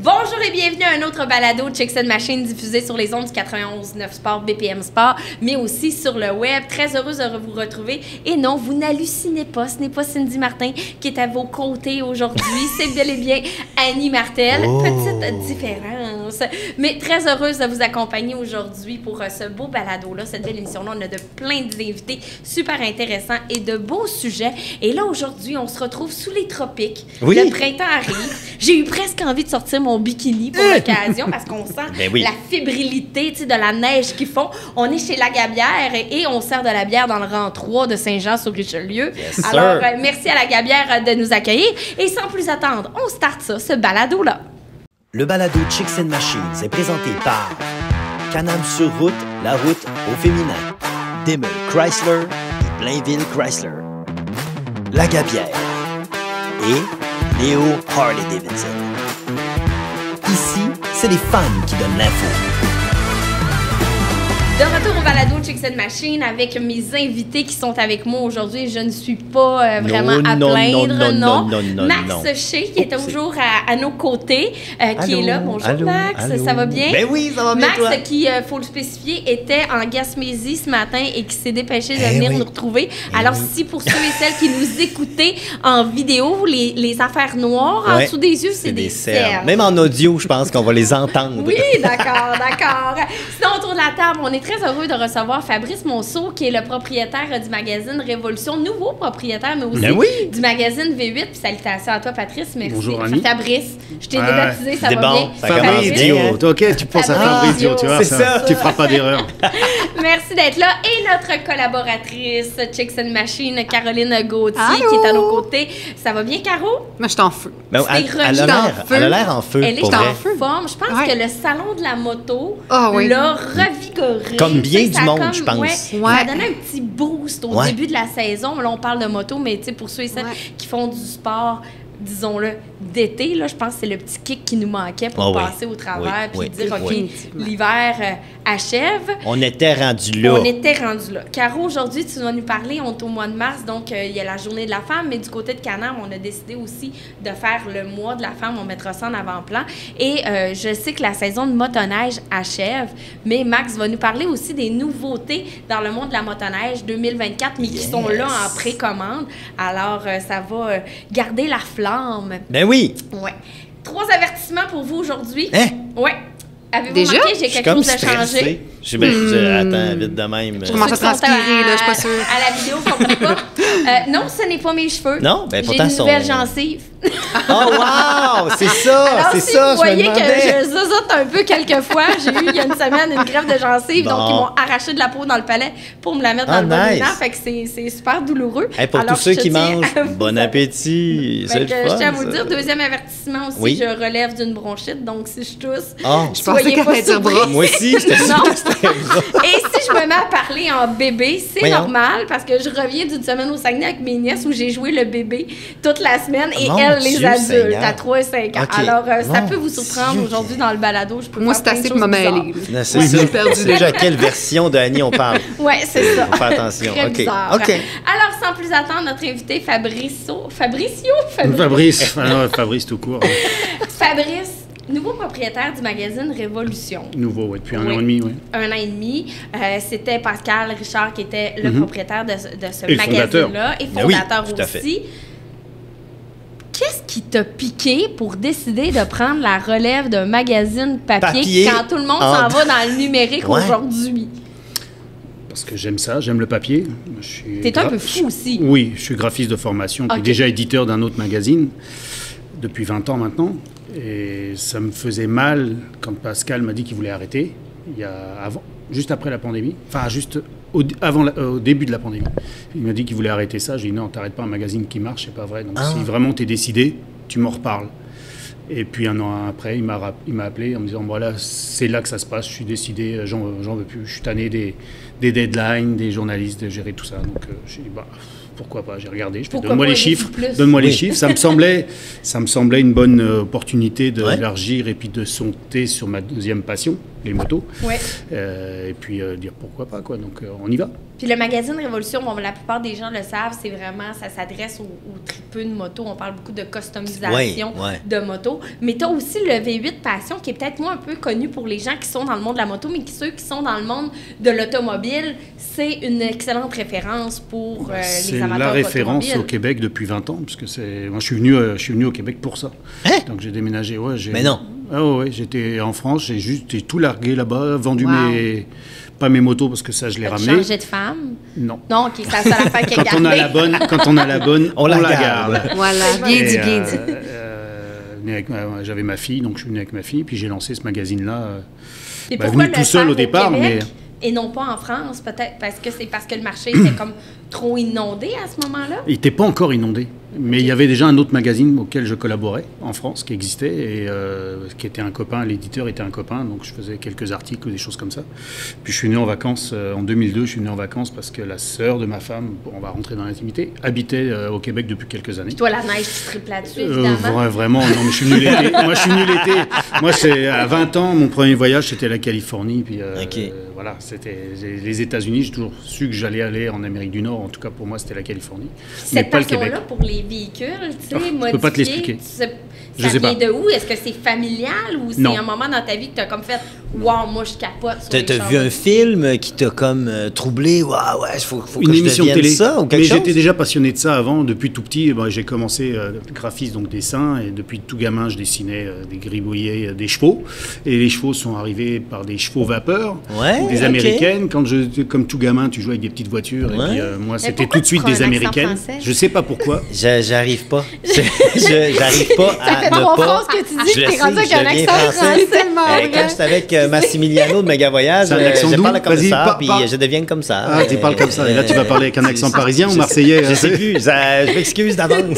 Bonjour et bienvenue à un autre balado de Chicks and Machine diffusé sur les ondes du 91.9 Sport, BPM Sport, mais aussi sur le web. Très heureuse de vous retrouver. Et non, vous n'hallucinez pas, ce n'est pas Cindy Martin qui est à vos côtés aujourd'hui. C'est bel et bien Annie Martel. Oh. Petite différence. Mais très heureuse de vous accompagner aujourd'hui pour ce beau balado-là, cette belle émission-là. On a de plein d'invités super intéressants et de beaux sujets. Et là, aujourd'hui, on se retrouve sous les tropiques. Oui. Le printemps arrive. J'ai eu presque envie de sortir mon bikini pour l'occasion parce qu'on sent la fébrilité de la neige qu'ils font. On est chez La Gabière et on sert de la bière dans le rang 3 de Saint-Jean-sur-Richelieu. Yes, alors, merci à La Gabière de nous accueillir. Et sans plus attendre, on starte ça, ce balado-là. Le balado Chicks and Machines est présenté par Can-Am sur route, la route au féminin. Daimler Chrysler et Blainville Chrysler. La Gabière et Léo Harley-Davidson. Ici, c'est les fans qui donnent l'info. De retour au balado Chicks and Machine avec mes invités qui sont avec moi aujourd'hui. Je ne suis pas vraiment à plaindre, non. Max Shea, qui est toujours à nos côtés, qui est là. Bonjour Max, ça va bien? Ben oui, ça va bien. Max, toi? Qui, faut le spécifier, était en Gaspésie ce matin et qui s'est dépêché de venir nous retrouver. Alors, si pour ceux et celles qui nous écoutaient en vidéo, les affaires noires en dessous des yeux, c'est des cernes. Même en audio, je pense qu'on va les entendre. Oui, d'accord. Sinon, autour de la table, on est très heureux de recevoir Fabrice Monceau, qui est le propriétaire du magazine Révolution, nouveau propriétaire, mais aussi du magazine V8. Puis salutations à toi, Patrice. Merci. Bonjour, Annie. Fabrice, je t'ai débaptisé, ça va bien. Fabrice, OK, tu penses à Fabrizio, tu vois, tu feras pas d'erreur. Merci d'être là. Et notre collaboratrice Chicks and Machine, Caroline Gauthier, qui est à nos côtés. Ça va bien, Caro? Moi, je suis en feu. Elle a l'air en feu. Elle est en forme. Je pense que le salon de la moto l'a revigoré. Comme bien du monde, je pense. Ça a donné un petit boost au début de la saison. Là, on parle de moto, mais pour ceux et celles qui font du sport, disons-le, d'été, là, je pense que c'est le petit kick qui nous manquait pour passer au travers puis dire, OK, l'hiver achève. On était rendu là. Caro, aujourd'hui, tu vas nous parler, on est au mois de mars, donc il y a la journée de la femme, mais du côté de Can-Am, on a décidé aussi de faire le mois de la femme, on mettra ça en avant-plan. Et je sais que la saison de motoneige achève, mais Max va nous parler aussi des nouveautés dans le monde de la motoneige 2024, mais qui sont là en précommande. Alors, ça va garder la flamme. Ben oui! Ouais. 3 avertissements pour vous aujourd'hui. Hein? Ouais. Avez-vous remarqué, j'ai quelque chose de changé? Attends, vite de même. Je commence à transpirer, là, je suis pas sûre. À la vidéo, vous comprenez pas? Non, ce n'est pas mes cheveux. Non, ben pourtant, j'ai une nouvelle gencive. Oh, wow! C'est ça! Alors, c'est si ça, vous voyez que je zozote un peu quelquefois, j'ai eu, il y a une semaine, une greffe de gencive, donc ils m'ont arraché de la peau dans le palais pour me la mettre dans le bon élan. Fait que c'est super douloureux. Hey, pour tous ceux qui mangent, bon appétit! Je tiens à vous dire, deuxième avertissement aussi, je relève d'une bronchite, donc si je tousse, je pensais qu'elle allait dire bras. Moi aussi, je te suis. Et si je me mets à parler en bébé, c'est normal parce que je reviens d'une semaine au Saguenay avec mes nièces où j'ai joué le bébé toute la semaine et elles, les adultes, à 3 et 5 ans. Okay. Alors, ça peut vous surprendre aujourd'hui dans le balado. Moi, c'est assez pour me mêler. C'est ça. C'est déjà à quelle version de Annie on parle? Oui, c'est ça. Faut faire attention. Très bizarre. OK. Alors, sans plus attendre, notre invité Fabrice tout court. Fabrice. Nouveau propriétaire du magazine Révolution. Nouveau, depuis 1 an et demi, oui. 1 an et demi. C'était Pascal Richard qui était le propriétaire de ce magazine-là et fondateur aussi. Qu'est-ce qui t'a piqué pour décider de prendre la relève d'un magazine papier quand tout le monde s'en va dans le numérique aujourd'hui? Parce que j'aime ça, j'aime le papier. T'es un peu fou aussi. Oui, je suis graphiste de formation, puis déjà éditeur d'un autre magazine depuis 20 ans maintenant. Et ça me faisait mal quand Pascal m'a dit qu'il voulait arrêter, juste après la pandémie, enfin juste au début de la pandémie. Il m'a dit qu'il voulait arrêter ça. J'ai dit non, t'arrêtes pas un magazine qui marche, c'est pas vrai. Donc si vraiment t'es décidé, tu m'en reparles. Et puis 1 an après, il m'a appelé en me disant voilà, c'est là que ça se passe, je suis décidé, j'en veux plus, je suis tanné des deadlines, des journalistes, de gérer tout ça. Donc j'ai dit pourquoi pas, j'ai regardé, je fais donne-moi les chiffres, ça me semblait une bonne opportunité d'élargir et puis de sauter sur ma deuxième passion, les motos. Et puis dire pourquoi pas, quoi. Donc on y va. Puis le magazine Révolution, bon, la plupart des gens le savent, c'est vraiment, ça s'adresse aux tripeux de moto. On parle beaucoup de customisation de moto. Mais tu as aussi le V8 Passion, qui est peut-être moins un peu connu pour les gens qui sont dans le monde de la moto, mais ceux qui sont dans le monde de l'automobile, c'est une excellente référence pour les amateurs d'automobile. C'est la référence au Québec depuis 20 ans, puisque moi, je suis venu au Québec pour ça. Hein? Donc j'ai déménagé, Mais non. Ah ouais, j'étais en France, j'ai tout largué là-bas, vendu pas mes motos parce que ça je l'ai ramené. Changé de femme? Non. Non, ok, ça la fait qu'elle quand on a la bonne, on la garde. Voilà, bien dit. J'avais ma fille, donc je suis venu avec ma fille, puis j'ai lancé ce magazine-là. Et pourquoi venu tout seul au départ, Québec, mais et non pas en France, peut-être parce que le marché était comme trop inondé à ce moment-là? Il n'était pas encore inondé. Mais il y avait déjà un autre magazine auquel je collaborais en France qui existait et qui était un copain, l'éditeur était un copain, donc je faisais quelques articles ou des choses comme ça. Puis je suis venu en vacances en 2002, je suis venu en vacances parce que la sœur de ma femme, on va rentrer dans l'intimité, habitait au Québec depuis quelques années. Puis toi, la neige, tu triples là-dessus, évidemment. Vraiment, non, mais je suis venu l'été. Moi, je suis venu l'été. Moi, c'est à 20 ans, mon premier voyage, c'était la Californie. Puis voilà, c'était les États-Unis. J'ai toujours su que j'allais aller en Amérique du Nord. En tout cas, pour moi, c'était la Californie. Cette passion-là pour les véhicules, tu sais, modifiés, je peux pas te l'expliquer. Ça vient de où? Est-ce que c'est familial ou c'est un moment dans ta vie que tu as comme fait « Wow, moi, je capote sur les choses ». T'as vu un film qui t'a comme troublé? Wow, ouais, faut une que émission je de télé. Ça ou quelque Mais chose? j'étais déjà passionné de ça avant. Depuis tout petit, j'ai commencé graphiste, donc dessin. Et depuis tout gamin, je dessinais des gribouillets, des chevaux. Et les chevaux sont arrivés par des chevaux vapeur, des américaines. Comme tout gamin, tu jouais avec des petites voitures. Et puis moi, c'était tout de suite des américaines. Je sais pas pourquoi. J'arrive pas. J'arrive pas à ne pas. Que tu dis que t'es rendu avec un accent français. Quand j'étais avec Massimiliano de Méga Voyage, je parle comme ça, puis je deviens comme ça. Ah, tu parles comme ça. Et là, tu vas parler avec un accent parisien ou marseillais? Je sais plus. Je m'excuse d'avance.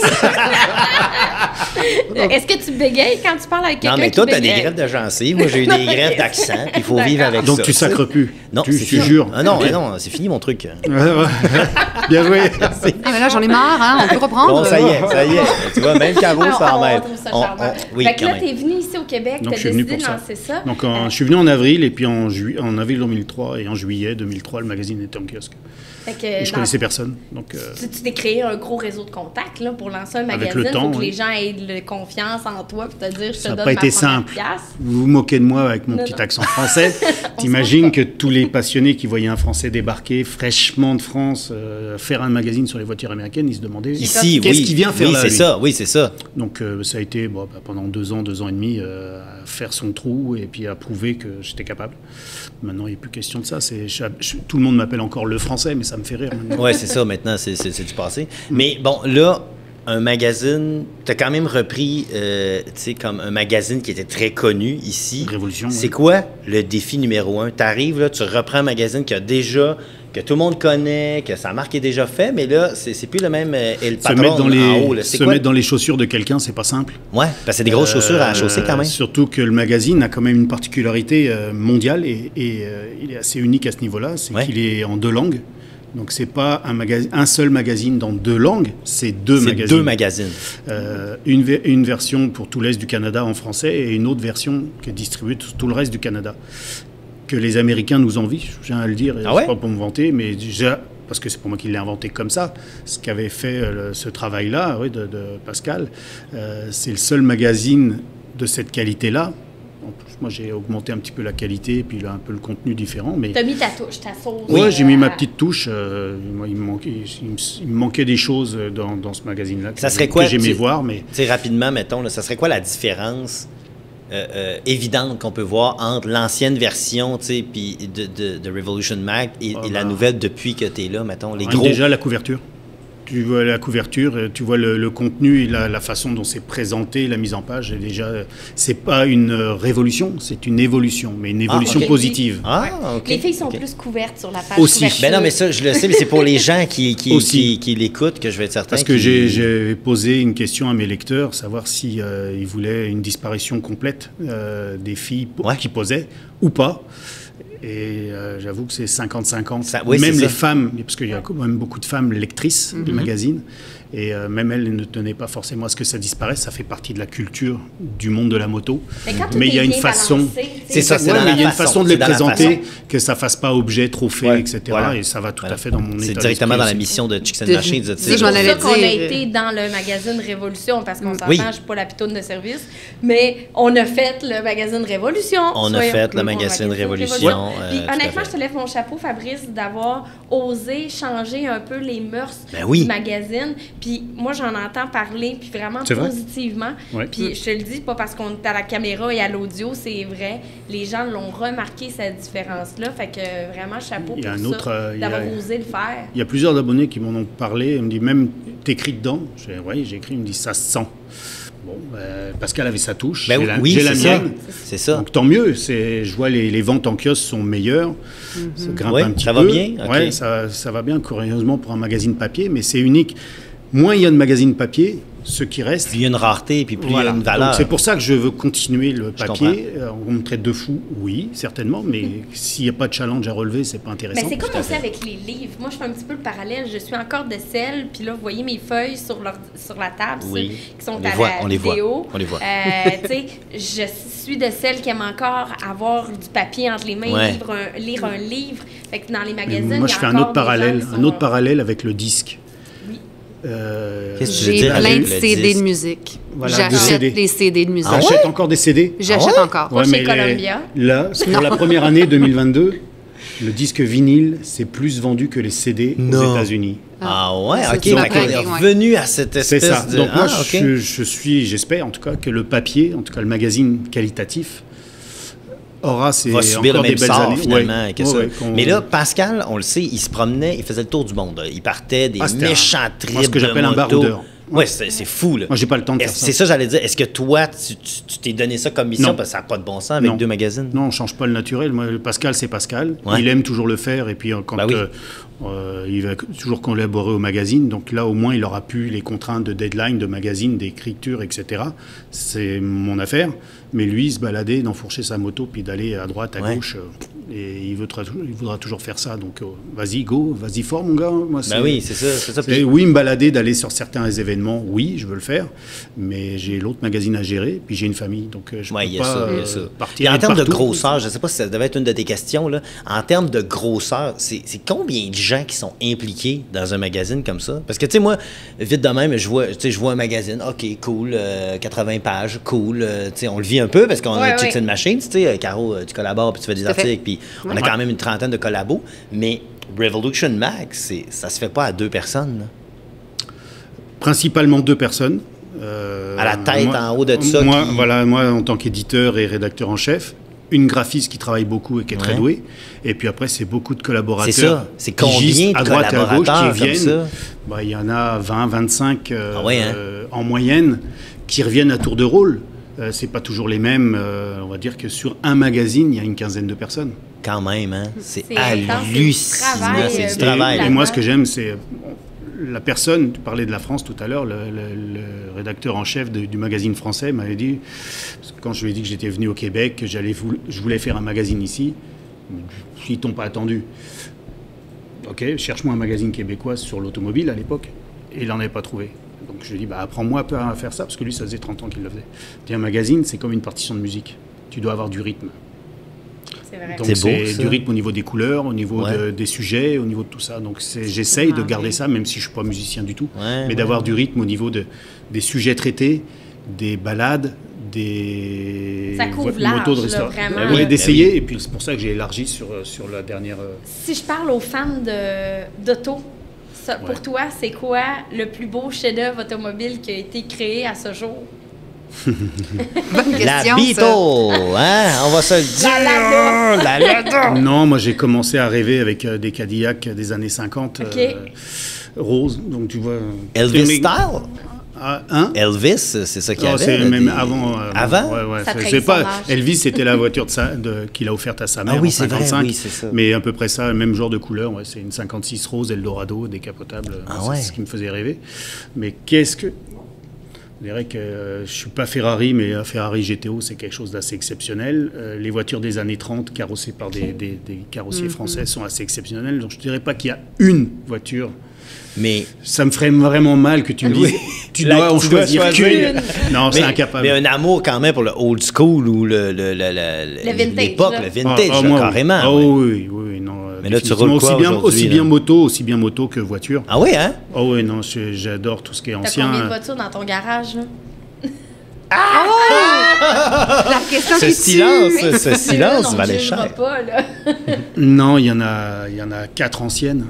Est-ce que tu bégayes quand tu parles avec quelqu'un? Non, mais toi, t'as des greffes de gencives. Moi, j'ai eu des greffes d'accent, puis il faut vivre avec ça. Donc, tu sacres plus? Non, tu jures? Non, c'est fini mon truc. Bien joué. Mais là, j'en ai marre, hein? On peut reprendre. Bon, ça y est. Tu vois, même Caro s'en mêle. Oui, fait que là, t'es venu ici au Québec, t'as décidé de lancer ça. Donc, je suis venu en avril, et puis en avril 2003, et en juillet 2003, le magazine était en kiosque. Et je connaissais personne. Donc, tu t'es créé un gros réseau de contacts là, pour lancer un magazine. Il faut que les gens aient de confiance en toi et te dire je te donne ma première pièce. Ça n'a pas été simple. Vous vous moquez de moi avec mon petit accent français. T'imagines que tous les passionnés qui voyaient un Français débarquer fraîchement de France, faire un magazine sur les voitures américaines, ils se demandaient qu'est-ce qu'il vient faire là, Oui, c'est ça. Donc ça a été pendant 2 ans et demi à faire son trou et puis à prouver que j'étais capable. Maintenant, il n'y a plus question de ça. Tout le monde m'appelle encore le Français, mais ça me fait rire. Oui, c'est ça. Maintenant, c'est du passé. Mais bon, là, un magazine, tu as quand même repris, tu sais, comme un magazine qui était très connu ici. Révolution. C'est quoi le défi numéro 1? Tu arrives, là, tu reprends un magazine que tout le monde connaît, que sa marque est déjà fait, mais là, c'est plus le même et le patron en haut. Se mettre dans les chaussures de quelqu'un, c'est pas simple. Ouais, parce que c'est des grosses chaussures à chausser quand même. Surtout que le magazine a quand même une particularité mondiale et il est assez unique à ce niveau-là, c'est qu'il est en 2 langues. Donc c'est pas un seul magazine dans 2 langues, c'est 2 magazines. C'est 2 magazines. Une version pour tout l'Est du Canada en français et une autre version qui est distribuée tout le reste du Canada. Que les Américains nous envient, je viens à le dire, c'est pas pour me vanter, mais déjà, parce que c'est pour moi qui l'ai inventé comme ça, ce qu'avait fait ce travail-là de Pascal, c'est le seul magazine de cette qualité-là. En plus, moi, j'ai augmenté un petit peu la qualité et puis un peu le contenu différent. Mais t'as mis ta touche, ta sauce. Oui, j'ai mis ma petite touche. Moi, il me manquait des choses dans ce magazine-là que j'aimais voir. Mais rapidement, mettons, là, ça serait quoi la différence évidente qu'on peut voir entre l'ancienne version puis de Revolution Mag et la nouvelle depuis que tu es là, mettons, les gros... Déjà, la couverture. Tu vois la couverture, tu vois le contenu et la façon dont c'est présenté, la mise en page. Et déjà, c'est pas une révolution, c'est une évolution, mais une évolution positive. Les filles sont plus couvertes sur la page aussi. Ben non, mais ça, je le sais, mais c'est pour les gens qui l'écoutent que je vais être certain. Parce que j'ai posé une question à mes lecteurs, savoir si ils voulaient une disparition complète des filles qui posaient ou pas. Et j'avoue que c'est 50-50. Même les femmes, parce qu'il y a quand même beaucoup de femmes lectrices du magazine, et même elles ne tenaient pas forcément à ce que ça disparaisse. Ça fait partie de la culture du monde de la moto. Mais il y a une façon. C'est ça, c'est Ouais, dans mais la il y a une façon, façon de c'est les dans la présenter, façon. que ça fasse pas objet, trophée, Ouais, etc. voilà. Et ça va tout Voilà. à fait dans mon C'est état directement d'esprit dans la aussi. mission de Chicks and De- Machines. tu sais, c'est C'est je m'en pour allais ça qu'on a dire. été dans le magazine Révolution, parce qu'on s'entend, Oui. je suis pas la pitoune de service, mais on a fait le magazine Révolution. On a fait le magazine Révolution, Puis tout à honnêtement, fait. je te lève mon chapeau, Fabrice, d'avoir osé changer un peu les mœurs Ben oui. du magazine. Puis moi, j'en entends parler, puis vraiment C'est vrai? positivement. Ouais. Puis je te le dis, pas parce qu'on est à la caméra et à l'audio, c'est vrai. Les gens l'ont remarqué, cette différence-là. Fait que vraiment, chapeau Il y a pour un autre, ça, il y a- d'avoir osé le faire. Il y a plusieurs abonnés qui m'en ont parlé. Ils me disent même, t'écris dedans. Oui, j'ai écrit. Ils me disent, ça se sent. Bon, Pascal avait sa touche. Ben J'ai la, oui, j'ai la c'est ça. mienne. C'est ça. Donc tant mieux. Je vois les ventes en kiosque sont meilleures. Ça grimpe Ouais, un petit ça peu. va bien? Ok. Ouais, ça va bien, curieusement, pour un magazine papier. Mais c'est unique. Moins il y a de magazines papier, ceux qui restent. Plus il y a une rareté, puis plus il y Voilà. a une valeur. Donc, c'est pour ça que je veux continuer le Je papier. On me traite de fou, oui, certainement, mais s'il n'y a pas de challenge à relever, c'est pas intéressant. Mais c'est comme Tout à aussi fait. avec les livres. Moi, je fais un petit peu le parallèle. Je suis encore de celle, puis là, vous voyez mes feuilles sur la table, Oui. qui sont On les à voit, la on les voit, vidéo. on les voit. Tu sais, je suis de celles qui aiment encore avoir du papier entre les mains, Ouais. lire un livre. Fait que dans les Mais magazines, moi, il y je a fais un encore autre des gens parallèle, qui un sont- autre parallèle avec le disque. Oui. Qu'est-ce que tu veux J'ai dire plein avec de le CD disque? de musique. Voilà, J'achète de CD. des CD de musique. Ah ouais? J'achète encore des CD. J'achète encore. Pas chez Columbia. Là, pour la première année 2022, le disque vinyle, c'est plus vendu que les CD Non. aux États-Unis. Ah ouais, Ça, ok, tu m'as fait qu'on est appris, ouais. revenu à cette C'est espèce ça. de... Donc moi, Ah, ok. j'espère en tout cas que le papier, en tout cas le magazine qualitatif, aura Va subir le encore des même belles sort, années. finalement, Ouais. que Ouais, ça. ouais, Mais là, Pascal, on le sait, il se promenait, il faisait le tour du monde. Il partait des C'était méchants moi, trips ce que j'appelle de un moto. baroudeur. Ouais, c'est fou, là. Moi, j'ai pas le temps de faire C'est ça, j'allais dire. Est-ce que toi, tu t'es donné ça comme mission Non. parce que ça n'a pas de bon sens avec Non. deux magazines? Non, on change pas le naturel. Moi, Pascal, c'est Pascal. Ouais. Il aime toujours le faire. Et puis, quand Bah oui. il va toujours collaborer au magazine, donc là, au moins, il aura pu les contraintes de deadline, de magazine, d'écriture, etc. C'est mon affaire. Mais lui, il se balader, d'enfourcher sa moto, puis d'aller à droite, à Ouais. gauche. Et il voudra toujours faire ça. Donc, vas-y, go, vas-y fort, mon gars. Moi, Ben oui, c'est ça. c'est- oui, me balader, d'aller sur certains événements, oui, je veux le faire, mais j'ai l'autre magazine à gérer, puis j'ai une famille, donc je Oui, peux il y a pas ça, il y a ça. partir. Puis en termes de partout. grosseur, je ne sais pas si ça devait être une de tes questions, là. En termes de grosseur, c'est combien de gens qui sont impliqués dans un magazine comme ça? Parce que, tu sais, moi, vite de même, je vois un magazine, OK, cool, 80 pages, cool, tu sais, on le vit un peu parce qu'on Ouais, a Chicks ouais. and Machines, tu sais, Caro, tu collabores, puis tu fais des Tout à fait. articles, puis on a quand même une trentaine de collabos, mais Revolution Mag, ça se fait pas à deux personnes, là. Principalement 2 personnes. À la tête, en haut de ça, Moi, qui- voilà, moi, en tant qu'éditeur et rédacteur en chef, une graphiste qui travaille beaucoup et qui est très Ouais. douée. Et puis après, c'est beaucoup de collaborateurs. C'est ça. C'est qui combien gisent de à droite et à gauche collaborateurs qui comme viennent. ça? Bah, il y en a 20, 25 Ah ouais, hein? en moyenne qui reviennent à tour de rôle. C'est pas toujours les mêmes. On va dire que sur un magazine, il y a une quinzaine de personnes. Quand même, hein? C'est C'est intense, c'est du hallucinant. travail, C'est euh, du Et, travail. et moi, ce que j'aime, c'est la personne, tu parlais de la France tout à l'heure, le rédacteur en chef du magazine français m'avait dit, parce que quand je lui ai dit que j'étais venu au Québec, que je voulais faire un magazine ici, ils t'ont pas attendu. Ok, cherche-moi un magazine québécois sur l'automobile à l'époque, et il n'en avait pas trouvé. Donc je lui ai dit, bah, apprends-moi à faire ça, parce que lui, ça faisait 30 ans qu'il le faisait. Il dit, un magazine, c'est comme une partition de musique. Tu dois avoir du rythme. C'est vrai. Donc C'est beau, c'est ça. du rythme au niveau des couleurs, au niveau Ouais. des sujets, au niveau de tout ça. Donc j'essaye de garder ça, même si je ne suis pas musicien du tout, Ouais, mais ouais, d'avoir du rythme au niveau des sujets traités, des balades, des Ça couvre motos large, de là, restaurant. vraiment. Ouais, Ben d'essayer, oui. et puis c'est pour ça que j'ai élargi sur la dernière... Si je parle aux fans d'auto, pour Ouais. toi, c'est quoi le plus beau chef-d'œuvre automobile qui a été créé à ce jour? Bonne La question, Beetle, ça. hein? On va se le dire. La Lada. Non, moi j'ai commencé à rêver avec des Cadillacs des années 50, Ok. roses, donc tu vois... Elvis Fleming- Style? Ah, hein? Elvis, c'est ça qu'il y Non, avait. c'est là, même des- avant. Avant? Ouais, ouais. Ça Je trahit sais son pas. âge. Elvis, c'était la voiture qu'il a offerte à sa mère Ah oui, en c'est vrai, 55. oui, c'est ça. Mais à peu près ça, le même genre de couleur. Ouais, c'est une 56 rose Eldorado, décapotable. Ah C'est ouais. ce qui me faisait rêver. Mais qu'est-ce que... Je dirais que je suis pas Ferrari, mais un Ferrari GTO, c'est quelque chose d'assez exceptionnel. Les voitures des années 30, carrossées par des carrossiers français, sont assez exceptionnelles. Donc je dirais pas qu'il y a une voiture. Mais ça me ferait vraiment mal que tu me dises, tu dois en choisir qu'une. Non, c'est incapable. Mais un amour quand même pour le old school ou l'époque, le vintage, moi, carrément. Ah oui, non. Mais là, tu roules quoi aussi bien moto que voiture. Ah oui, hein? Ah oui, non, j'adore tout ce qui est ancien. T'as combien de voitures dans ton garage, là? La question qui tue. Ce silence valait cher. Pas, là. Non, il y en a 4 anciennes.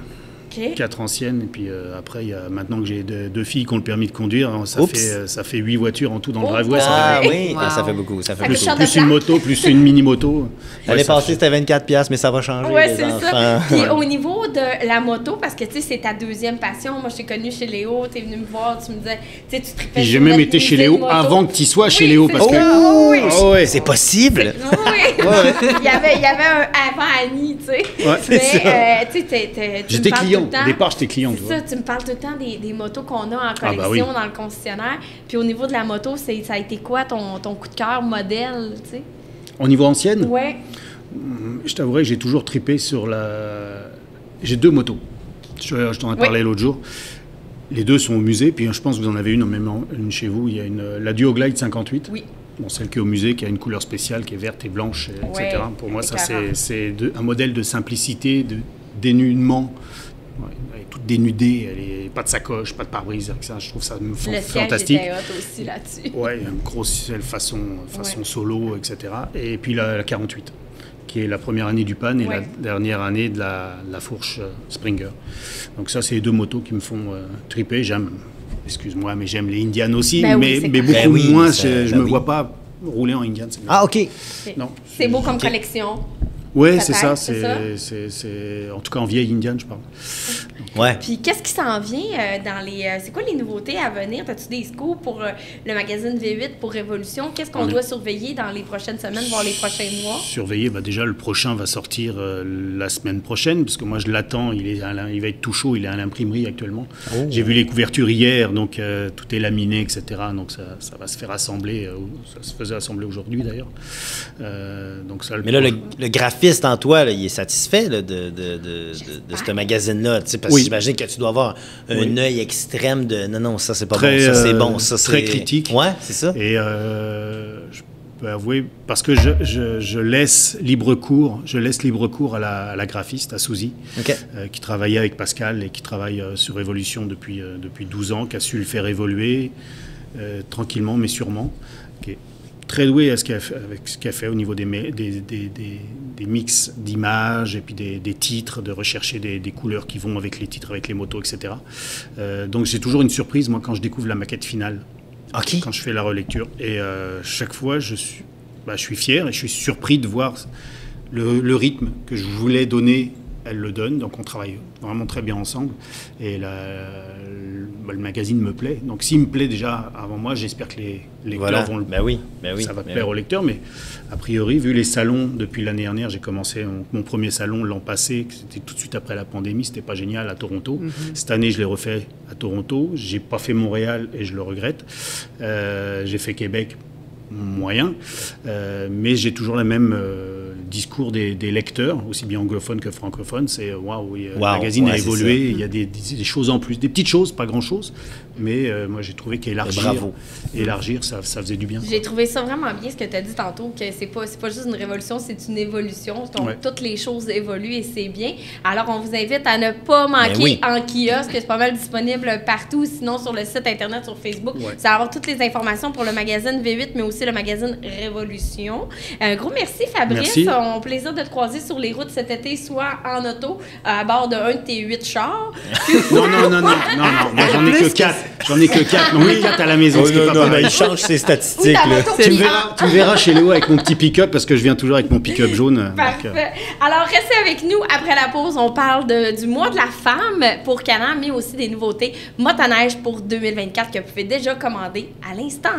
Okay. 4 anciennes, et puis après, maintenant que j'ai 2 filles qui ont le permis de conduire, ça fait 8 voitures en tout dans le driveway. Ah ça oui, Wow. ça fait beaucoup. Ça fait Ça beaucoup. fait plus une moto, plus une mini-moto. L'année passée, c'était 24$, mais ça va changer. Ouais, les c'est enfants. ça. Puis au niveau de la moto, parce que tu sais, c'est ta deuxième passion. Moi, je t'ai connue chez Léo, t'es venu me voir, tu me disais, tu sais, tu tripais. J'ai même été chez Léo avant que tu sois chez Léo. Parce que... Oh, ouais, c'est possible. Oui, il y avait un avant Annie, tu sais. Ouais, mais tu sais, j'étais client. Au départ, j'étais client. C'est ça, tu me parles tout le temps des motos qu'on a en collection dans le concessionnaire. Puis au niveau de la moto, ça a été quoi ton coup de cœur modèle, tu sais? Au niveau ancienne? Ouais. Je t'avouerais que j'ai toujours tripé sur J'ai 2 motos. Je t'en ai parlé l'autre jour. Les 2 sont au musée, puis je pense que vous en avez une chez vous. Il y a la Duoglide 58. Oui. Bon, celle qui est au musée, qui a une couleur spéciale, qui est verte et blanche, etc. Pour moi, ça, c'est un modèle de simplicité, de dénudement. Ouais, elle est toute dénudée, elle est pas de sacoche, pas de pare-brise. Je trouve ça fantastique. Le siège était hot aussi là-dessus. Ouais, une grosse façon solo, etc. Et puis la 48, qui est la première année du Pan et la dernière année de la fourche Springer. Donc ça, c'est les 2 motos qui me font triper. Excuse-moi, mais j'aime les Indian aussi, mais beaucoup moins. Je me vois pas rouler en Indian. Ah, OK. Non. C'est beau comme collection. Oui, c'est ça. En tout cas, en vieille Indian, je parle. Ouais. Puis, qu'est-ce qui s'en vient dans les... c'est quoi les nouveautés à venir? As-tu des scoops pour le magazine V8 pour Révolution? Qu'est-ce qu'on doit surveiller dans les prochaines semaines, voire les prochains mois? Surveiller, déjà, le prochain va sortir la semaine prochaine, parce que moi, je l'attends. Il va être tout chaud. Il est à l'imprimerie actuellement. Oh. J'ai vu les couvertures hier, donc tout est laminé, etc. Donc, ça va se faire assembler. Ça se faisait assembler aujourd'hui, d'ailleurs. Donc ça, mais là, le graphiste en toi, là, il est satisfait là, de ce magazine-là. Parce que j'imagine que tu dois avoir un œil extrême de non, ça c'est pas bon, ça c'est bon, ça c'est... Très critique. Ouais, c'est ça. Et je peux avouer, parce que je laisse libre cours à la graphiste, à Suzy, qui travaillait avec Pascal et qui travaille sur Évolution depuis 12 ans, qui a su le faire évoluer tranquillement mais sûrement, qui est très doué avec ce qu'elle fait au niveau des mix d'images et puis des titres, de rechercher des couleurs qui vont avec les titres, avec les motos, etc. Donc j'ai toujours une surprise, moi, quand je découvre la maquette finale, quand je fais la relecture. Et chaque fois, je suis fier et je suis surpris de voir le rythme que je voulais donner. Elle le donne, donc on travaille vraiment très bien ensemble. Et le magazine me plaît. Donc s'il me plaît déjà avant moi, j'espère que les lecteurs vont ça va plaire aux lecteurs. Mais a priori, vu les salons, depuis l'année dernière, j'ai commencé mon premier salon l'an passé, c'était tout de suite après la pandémie, c'était pas génial, à Toronto. Cette année, je l'ai refait à Toronto. J'ai pas fait Montréal et je le regrette. J'ai fait Québec, moyen, mais j'ai toujours le même discours des lecteurs, aussi bien anglophones que francophones. C'est le magazine a évolué, il y a des choses en plus, des petites choses, pas grand-chose, mais moi j'ai trouvé qu'élargir, ça faisait du bien. J'ai trouvé ça vraiment bien, ce que tu as dit tantôt, que c'est pas juste une révolution, c'est une évolution. Donc, toutes les choses évoluent et c'est bien. Alors, on vous invite à ne pas manquer en kiosque, c'est pas mal disponible partout, sinon sur le site Internet, sur Facebook. Ça va avoir toutes les informations pour le magazine V8, mais aussi le magazine Révolution. Un gros merci, Fabrice. Merci. On a plaisir de te croiser sur les routes cet été, soit en auto, à bord d'un de tes 8 chars. Non, moi j'en ai que 4. J'en ai que 4. Non, mais 4 à la maison. Il change ses statistiques. Tu me verras chez Léo avec mon petit pick-up, parce que je viens toujours avec mon pick-up jaune. Parfait. Alors, restez avec nous. Après la pause, on parle du mois de la femme pour Can-Am, mais aussi des nouveautés motoneige pour 2024 que vous pouvez déjà commander à l'instant.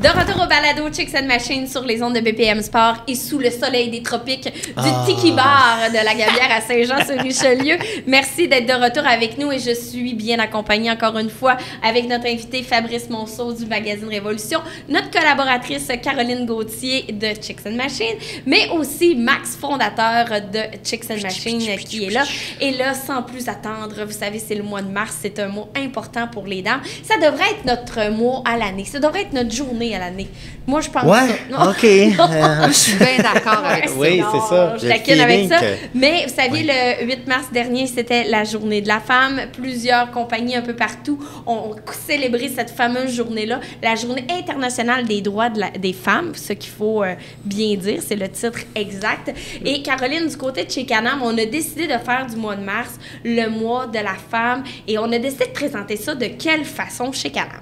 De retour au balado Chicks and Machines sur les ondes de BPM Sport et sous le soleil des tropiques du Tiki Bar de la Gabière à Saint-Jean-sur-Richelieu. Merci d'être de retour avec nous et je suis bien accompagnée encore une fois avec notre invité Fabrice Monceau du magazine Révolution, notre collaboratrice Caroline Gauthier de Chicks and Machines, mais aussi Max, fondateur de Chicks and Machines qui est là. Et là, sans plus attendre, vous savez, c'est le mois de mars, c'est un mois important pour les dames. Ça devrait être notre mois à l'année, ça devrait être notre journée à l'année. Moi, je pense ça. Non. OK. Je suis bien d'accord avec ça. Oui, c'est ça. Je taquine avec ça. Mais vous savez, le 8 mars dernier, c'était la journée de la femme. Plusieurs compagnies un peu partout ont célébré cette fameuse journée-là, la journée internationale des droits des femmes, ce qu'il faut bien dire, c'est le titre exact. Et Caroline, du côté de chez Canam, on a décidé de faire du mois de mars le mois de la femme et on a décidé de présenter ça de quelle façon chez Canam?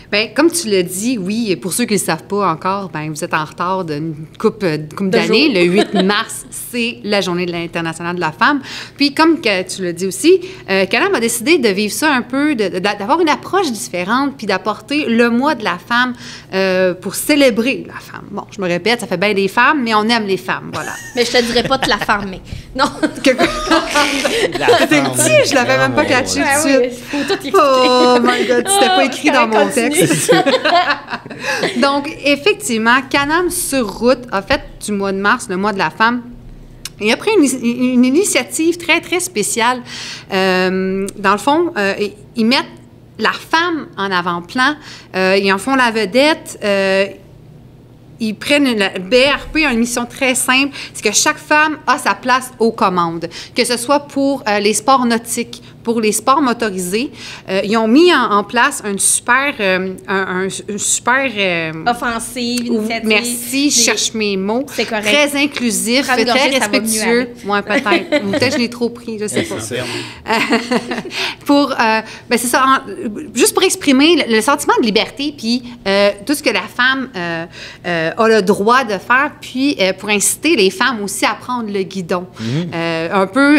Bien, comme tu l'as dit, oui, pour ceux qui ne le savent pas encore, ben, vous êtes en retard d'une couple d'années. Le 8 mars, c'est la Journée internationale de la femme. Puis, comme que tu l'as dit aussi, Canam a décidé de vivre ça un peu, d'avoir une approche différente, puis d'apporter le mois de la femme pour célébrer la femme. Bon, je me répète, ça fait bien des femmes, mais on aime les femmes, voilà. Mais je te dirais pas de la farmer. Non. T'es petit, je l'avais même pas catché tout de suite. Faut tout expliquer. Oh my God, c'était pas écrit dans mon texte. Donc, effectivement, Canam sur route a fait du mois de mars, le mois de la femme. Il a pris une initiative très, très spéciale. Dans le fond, ils mettent la femme en avant-plan. Ils en font la vedette. Ils prennent la BRP a une mission très simple, c'est que chaque femme a sa place aux commandes, que ce soit pour les sports nautiques, pour les sports motorisés. Ils ont mis en place une super offensive, initiative. Merci, je cherche mes mots. C'est correct. Très inclusif, très respectueux. Moi, peut-être. Ou peut-être je l'ai trop pris, je sais pas. Ben c'est ça, juste pour exprimer le sentiment de liberté, puis tout ce que la femme a le droit de faire, puis pour inciter les femmes aussi à prendre le guidon. Un peu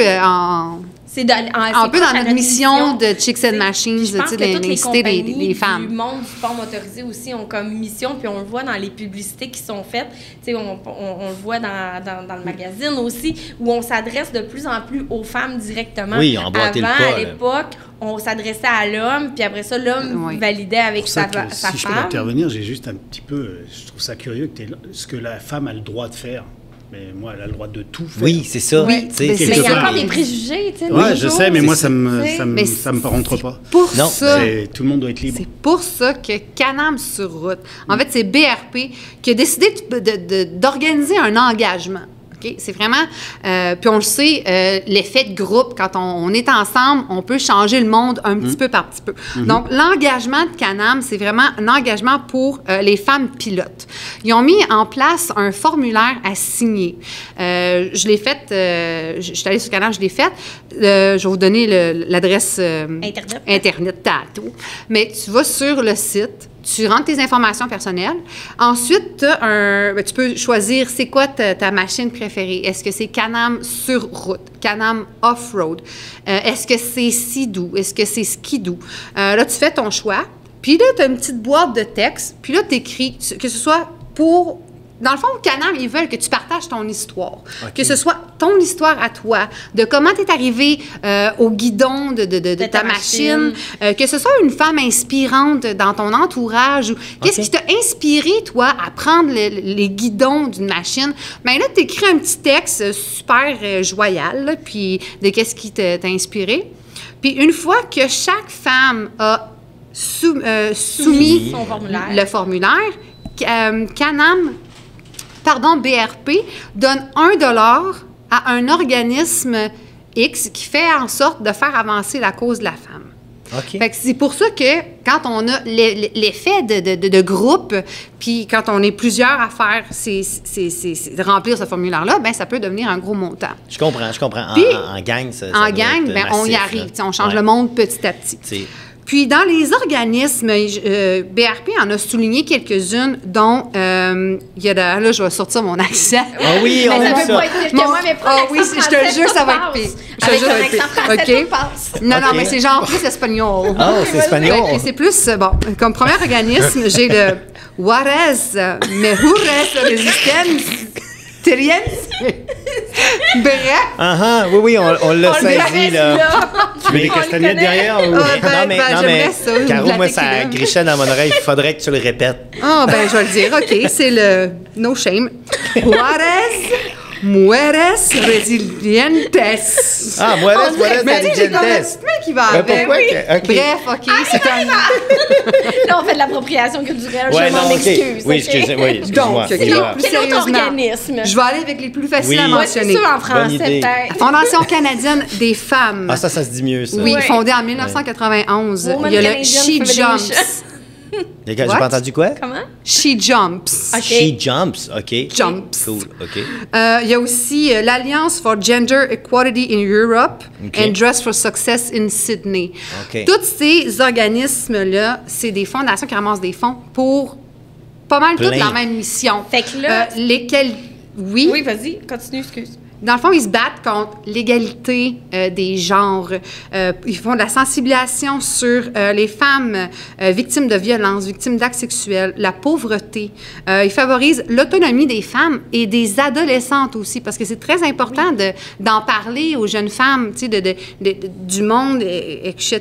un peu dans notre mission de Chicks and Machines, d'inciter les femmes. Le monde du sport motorisé aussi ont comme mission, puis on le voit dans les publicités qui sont faites, on le voit dans le magazine aussi, où on s'adresse de plus en plus aux femmes directement. Oui, on emboîté le pas. À l'époque, on s'adressait à l'homme, puis après ça, l'homme validait avec sa femme. Si je peux intervenir, j'ai juste un petit peu... Je trouve ça curieux ce que la femme a le droit de faire. Mais moi, elle a le droit de tout faire. Oui, c'est ça. Oui, mais il y a encore des préjugés. Oui, je sais, mais moi, ça me rentre pas. Pour ça, tout le monde doit être libre. C'est pour ça que Canam sur route, en fait, c'est BRP qui a décidé d'organiser un engagement. Okay? C'est vraiment, puis on le sait, l'effet de groupe, quand on est ensemble, on peut changer le monde un petit peu par petit peu. Donc, l'engagement de Canam, c'est vraiment un engagement pour les femmes pilotes. Ils ont mis en place un formulaire à signer. Je l'ai fait, je suis allée sur Canam, je l'ai fait. Je vais vous donner l'adresse Internet tantôt. Mais tu vas sur le site, tu rentres tes informations personnelles. Ensuite, tu peux choisir c'est quoi ta machine préférée. Est-ce que c'est Canam sur route, Canam off-road? Est-ce que c'est Sea-Doo? Est-ce que c'est Ski-Doo? Là, tu fais ton choix. Puis là, tu as une petite boîte de texte. Puis là, tu écris, que ce soit pour... Dans le fond, Canam, ils veulent que tu partages ton histoire. Okay. Que ce soit ton histoire à toi, de comment tu es arrivé au guidon de ta machine, que ce soit une femme inspirante dans ton entourage, ou qu'est-ce qui t'a inspiré, toi, à prendre les guidons d'une machine. Bien là, tu écris un petit texte super joyal, là, puis de qu'est-ce qui t'a inspiré. Puis une fois que chaque femme a soumis le formulaire, BRP donne $1 à un organisme X qui fait en sorte de faire avancer la cause de la femme. Okay. Fait que c'est pour ça que quand on a l'effet de groupe, puis quand on est plusieurs à faire de remplir ce formulaire-là, ben ça peut devenir un gros montant. Je comprends. Puis, en gang, ça en gang, ben on y arrive. On change le monde petit à petit. Puis, dans les organismes, BRP en a souligné quelques-unes, dont il y a là, je vais sortir mon accent. Ah oui, on Mais ça aime peut ça. pas être pire que moi, mais prends oui, l'accent je te français, jure, ça tout va être passe. pire. Avec un accent français, tout passe. Non, Ok. mais c'est genre plus espagnol. Ah, c'est espagnol. Et c'est plus, bon, comme premier organisme, j'ai le Juarez Mejores Resistance Terriens. Bref. Oui, on l'a saisi, là. Tu mets des On castagnettes le connaît. derrière ou... J'aimerais ça, Caro, de la moi, ça tequila. grichait dans mon oreille. Il faudrait que tu le répètes. Ah, ben, je vais le dire. OK, c'est le no shame. Juarez Mueres Resilientes. Ah, moi, Mais tu sais, j'ai comme un petit peu qui va Ben, avec. pourquoi que- ok. Bref, OK, c'est un... Là, on fait de l'appropriation culturelle, Ouais, je m'en non, ok. excuse. Oui, ok? excusez-moi. Donc, Oui, Quel voilà. plus autre sérieusement, organisme? Je vais aller avec les plus faciles Oui. à Moi, c'est mentionner. sûr en Bonne français, idée. peut-être. Fondation canadienne des femmes. Ah, ça se dit mieux, ça. Oui, Ouais. fondée en 1991. Woman Il y a le Canadian She Federation. Jumps. Les gars, j'ai What? pas entendu quoi? Comment? She Jumps. Ok. She jumps, OK. Jumps. Cool, OK. Il y a aussi l'Alliance for Gender Equality in Europe OK. and Dress for Success in Sydney. OK. Tous ces organismes-là, c'est des fondations qui ramassent des fonds pour pas mal toutes Plein. la même mission. Fait que là- lesquelles, oui, Oui, vas-y, continue, excuse. dans le fond, ils se battent contre l'égalité des genres. Ils font de la sensibilisation sur les femmes victimes de violences, victimes d'actes sexuels, la pauvreté. Ils favorisent l'autonomie des femmes et des adolescentes aussi, parce que c'est très important d'en parler aux jeunes femmes, tu sais, du monde, etc.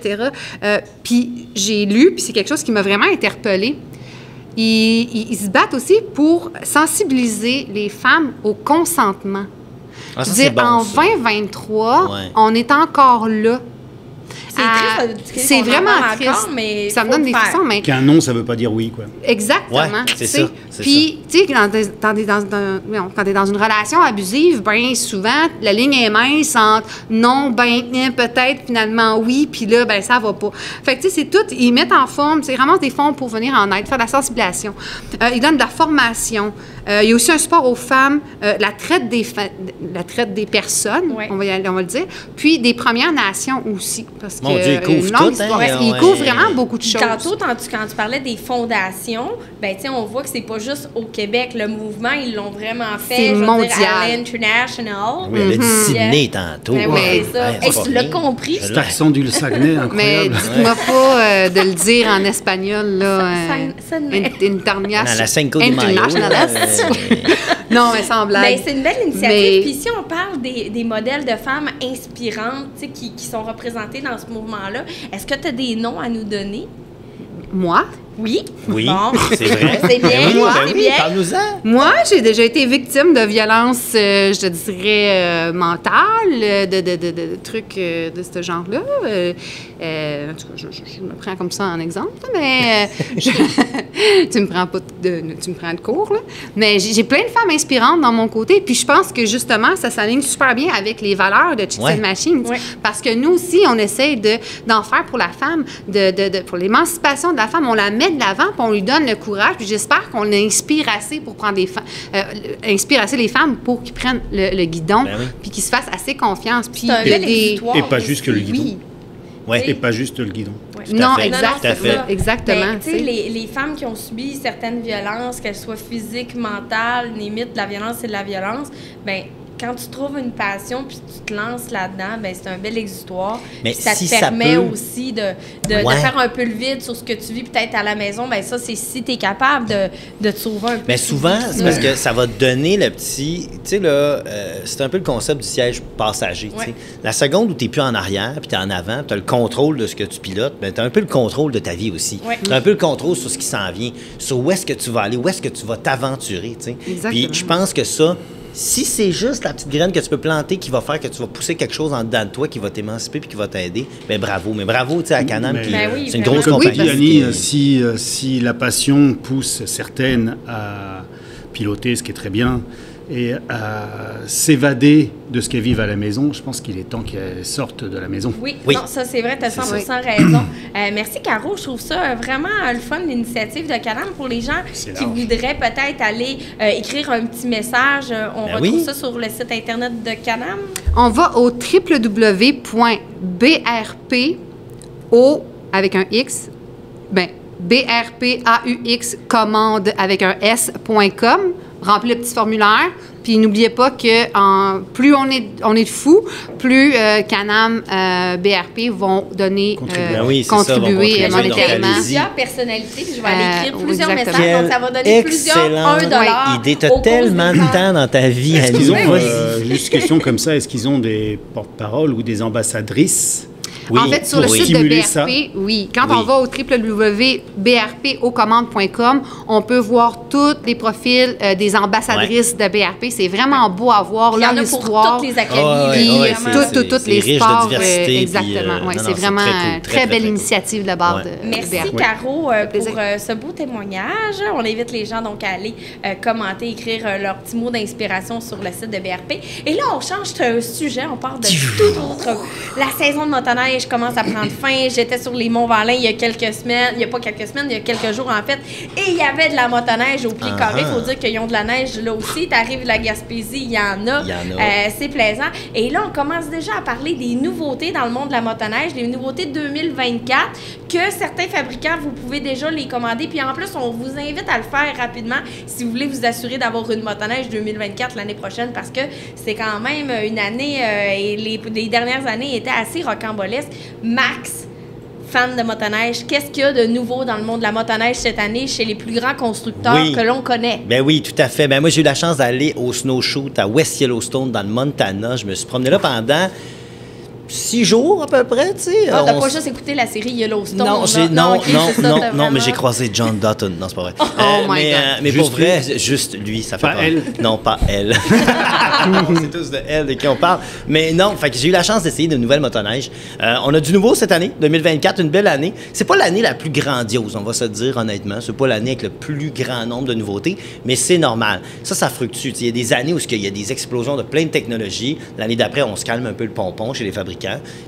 Puis j'ai lu, puis c'est quelque chose qui m'a vraiment interpellée. Ils se battent aussi pour sensibiliser les femmes au consentement. Ah, Je ça, veux dire, c'est bon, en ça. 2023, Ouais. on est encore là. C'est triste de dire C'est qu'on en vraiment parle triste. encore, mais ça me faut donne le des faire. frissons, mais Qu'un non, ça veut pas dire oui, quoi. exactement. Ouais, c'est tu sais. ça, c'est Puis, tu sais, quand tu es dans une relation abusive, bien souvent, la ligne est mince entre non, ben, peut-être, finalement, oui, puis là, ben, ça va pas. Fait que, tu sais, c'est tout. Ils mettent en forme, c'est vraiment des fonds pour venir en aide, faire de la sensibilisation. Ils donnent de la formation. Il y a aussi un support aux femmes, la traite des personnes, Ouais. on va le dire, puis des Premières Nations aussi. Parce Mon que, Dieu, ils couvrent une longue tout, hein, histoire. ouais. Ils couvrent vraiment beaucoup de choses. Tantôt, quand tu parlais des fondations, ben, tu sais, on voit que c'est pas juste au Québec. Le mouvement, ils l'ont vraiment fait. C'est je veux dire, mondial. à l'international. Oui, elle a dit Mhm. Sydney tantôt. Ben oui, c'est ça. Ouais, Hey, pas tu l'as bien. compris? Je Cet accent du Saguenay, Mais incroyable. dites-moi pas de le dire en espagnol, là. Ça ne- Dans la Cinco de Mayo. International. Non, mais sans blague. Ben, c'est une belle initiative. Mais- Puis si on parle des modèles de femmes inspirantes tu sais, qui sont représentées dans ce mouvement-là, est-ce que tu as des noms à nous donner? Moi? Oui. Oui, Bon. c'est vrai. C'est bien, Ben oui, Moi? ben c'est oui, bien. parle-nous-en. Moi, j'ai déjà été victime de violences, je te dirais, mentales, de trucs de ce genre-là. En tout cas, je me prends comme ça en exemple, là, mais tu me prends de cours, là. Mais j'ai plein de femmes inspirantes dans mon côté, puis je pense que justement, ça s'aligne super bien avec les valeurs de Chicks Ouais. and Machines. Ouais. Parce que nous aussi, on essaie d'en faire pour la femme, pour l'émancipation de la femme. On la met de l'avant, puis on lui donne le courage. Puis j'espère qu'on l'inspire assez pour prendre inspire assez les femmes pour qu'ils prennent le guidon, Ben oui. puis qu'ils se fassent assez confiance. Puis C'est un il y a bel des- exutoire. Et pas juste que le guidon. Oui. Ouais. Et pas juste le guidon. Ouais. Tout à Non, fait. exact, Tout à c'est fait. ça. Exactement, Ben, tu sais, tu sais. les femmes qui ont subi certaines violences, qu'elles soient physiques, mentales, limite, la violence, c'est de la violence, ben quand tu trouves une passion puis tu te lances là-dedans, ben c'est un bel exutoire. Mais Puis ça si te ça permet peut- aussi de Ouais. faire un peu le vide sur ce que tu vis peut-être à la maison. Ben ça, c'est si tu es capable de te sauver un peu. Mais souvent, c'est parce que ça va te donner le petit. Tu sais, là, c'est un peu le concept du siège passager. tu sais. Ouais. La seconde où tu n'es plus en arrière, puis tu es en avant, tu as le contrôle de ce que tu pilotes, ben, tu as un peu le contrôle de ta vie aussi. Ouais. Tu as un peu le contrôle sur ce qui s'en vient, sur où est-ce que tu vas aller, où est-ce que tu vas t'aventurer. tu sais. Exactement. Puis je pense que ça. Si c'est juste la petite graine que tu peux planter qui va faire que tu vas pousser quelque chose en dedans de toi qui va t'émanciper puis qui va t'aider, ben bravo. Mais bravo, tu sais, à Canam, Mais- qui Ben oui, c'est une vraiment. grosse Comme tu compagnie. dis, qui- Annie, si la passion pousse certaines à piloter, ce qui est très bien, et à s'évader de ce qu'elles vivent à la maison, je pense qu'il est temps qu'elles sortent de la maison. Oui, Oui. non, ça c'est vrai, tu as C'est 100% raison. Merci Caro, je trouve ça vraiment le fun, l'initiative de Canam pour les gens C'est qui large. voudraient peut-être aller écrire un petit message. On Ben retrouve oui. ça sur le site internet de Canam. On va au www.brp avec un X, ben, BRPAUX commande avec un S.com. Remplis le petit formulaire. Puis n'oubliez pas que plus on est de fous, plus Canam BRP vont donner contribuer monétairement. Il y a plusieurs personnalités, puis je vais aller écrire plusieurs exactement. messages. Donc, ça va donner plusieurs $1. Idée, t'as tellement de temps dans ta vie. Est-ce qu'ils ont, juste question comme ça, est-ce qu'ils ont des porte-paroles ou des ambassadrices? Oui, en fait, sur le site de BRP, ça. oui. Quand on va au www.brpauxcommandes.com, on peut voir tous les profils des ambassadrices de BRP. C'est vraiment beau à voir leur histoire. Pour toutes les académies. Toutes les riche sports. de diversité. Exactement. C'est vraiment une très belle initiative de la part de Merci, BRP. Caro, pour ce beau témoignage. On invite les gens donc à aller commenter, écrire leur petit mot d'inspiration sur le site de BRP. Et là, on change de sujet. On part de tout autre. La saison de motoneige commence à prendre fin. J'étais sur les Monts-Valin il y a quelques semaines. Il n'y a pas quelques semaines, il y a quelques jours en fait. Et il y avait de la motoneige au pied carré. Il faut dire qu'ils ont de la neige là aussi. Tu arrives de la Gaspésie, il y en a. C'est plaisant. Et là, on commence déjà à parler des nouveautés dans le monde de la motoneige, des nouveautés 2024 que certains fabricants, vous pouvez déjà les commander. Puis en plus, on vous invite à le faire rapidement si vous voulez vous assurer d'avoir une motoneige 2024 l'année prochaine parce que c'est quand même une année et les dernières années étaient assez rocambolesques. Max, fan de motoneige, qu'est-ce qu'il y a de nouveau dans le monde de la motoneige cette année chez les plus grands constructeurs que l'on connaît? Ben oui, tout à fait. Ben moi, j'ai eu la chance d'aller au snowshoot à West Yellowstone, dans le Montana. Je me suis promené là pendant 6 jours à peu près, tu sais. T'as pas juste écouté la série Yellowstone? Non, mais j'ai croisé John Dutton. Non, c'est pas vrai. Mais pour vrai, juste lui, ça fait pas elle. Non, pas elle. C'est tous de elle de qui on parle. Mais non, fait que j'ai eu la chance d'essayer de nouvelles motoneiges. On a du nouveau cette année, 2024, une belle année. C'est pas l'année la plus grandiose, on va se dire honnêtement. C'est pas l'année avec le plus grand nombre de nouveautés, mais c'est normal. Ça fluctue. Il y a des années où il y a des explosions de plein de technologies. L'année d'après, on se calme un peu le pompon chez les fabricants.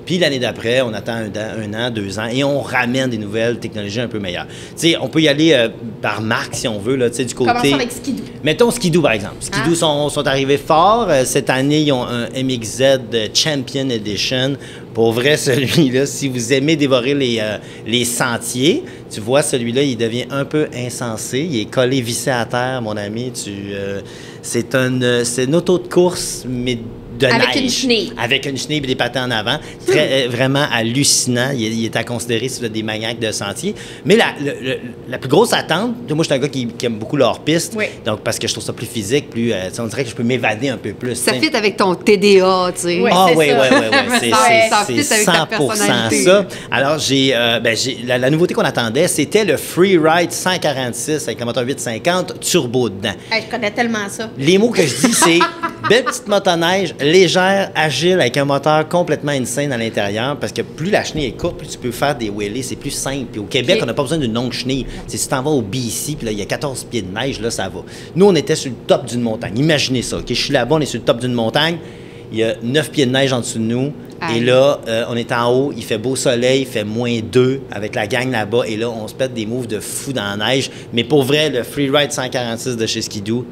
Puis l'année d'après, on attend 1 an, 2 ans, et on ramène des nouvelles technologies un peu meilleures. Tu sais, on peut y aller par marque si on veut, là, tu sais, du côté... Commençons avec Skidoo. Mettons Skidoo, par exemple. Skidoo sont arrivés fort. Cette année, ils ont un MXZ Champion Edition. Pour vrai, celui-là, si vous aimez dévorer les sentiers, tu vois, celui-là, il devient un peu insensé. Il est collé, vissé à terre, mon ami. C'est une auto de course, mais de avec neige. Une chenille. Avec une chenille et des patins en avant. Vraiment hallucinant. Il est à considérer si vous êtes des maniaques de sentier. Mais la plus grosse attente, moi, je suis un gars qui aime beaucoup leur piste. Oui. Donc, parce que je trouve ça plus physique, plus. On dirait que je peux m'évader un peu plus. Ça fit avec ton TDA, tu sais. Oui, oui. C'est 100% ça. Alors, la nouveauté qu'on attendait, c'était le Freeride 146 avec un moteur 850 turbo dedans. Je connais tellement ça. Les mots que je dis, c'est belle petite motoneige, légère, agile, avec un moteur complètement insane à l'intérieur, parce que plus la chenille est courte, plus tu peux faire des wheelies, c'est plus simple. Puis au Québec, on n'a pas besoin d'une longue chenille. Si tu t'en vas au BC, puis là, il y a 14 pieds de neige, là, ça va. Nous, on était sur le top d'une montagne. Imaginez ça, OK? Je suis là-bas, on est sur le top d'une montagne, il y a 9 pieds de neige en dessous de nous, et là, on est en haut, il fait beau soleil, il fait -2 avec la gang là-bas, et là, on se pète des moves de fou dans la neige. Mais pour vrai, le Freeride 146 de chez Skidoo,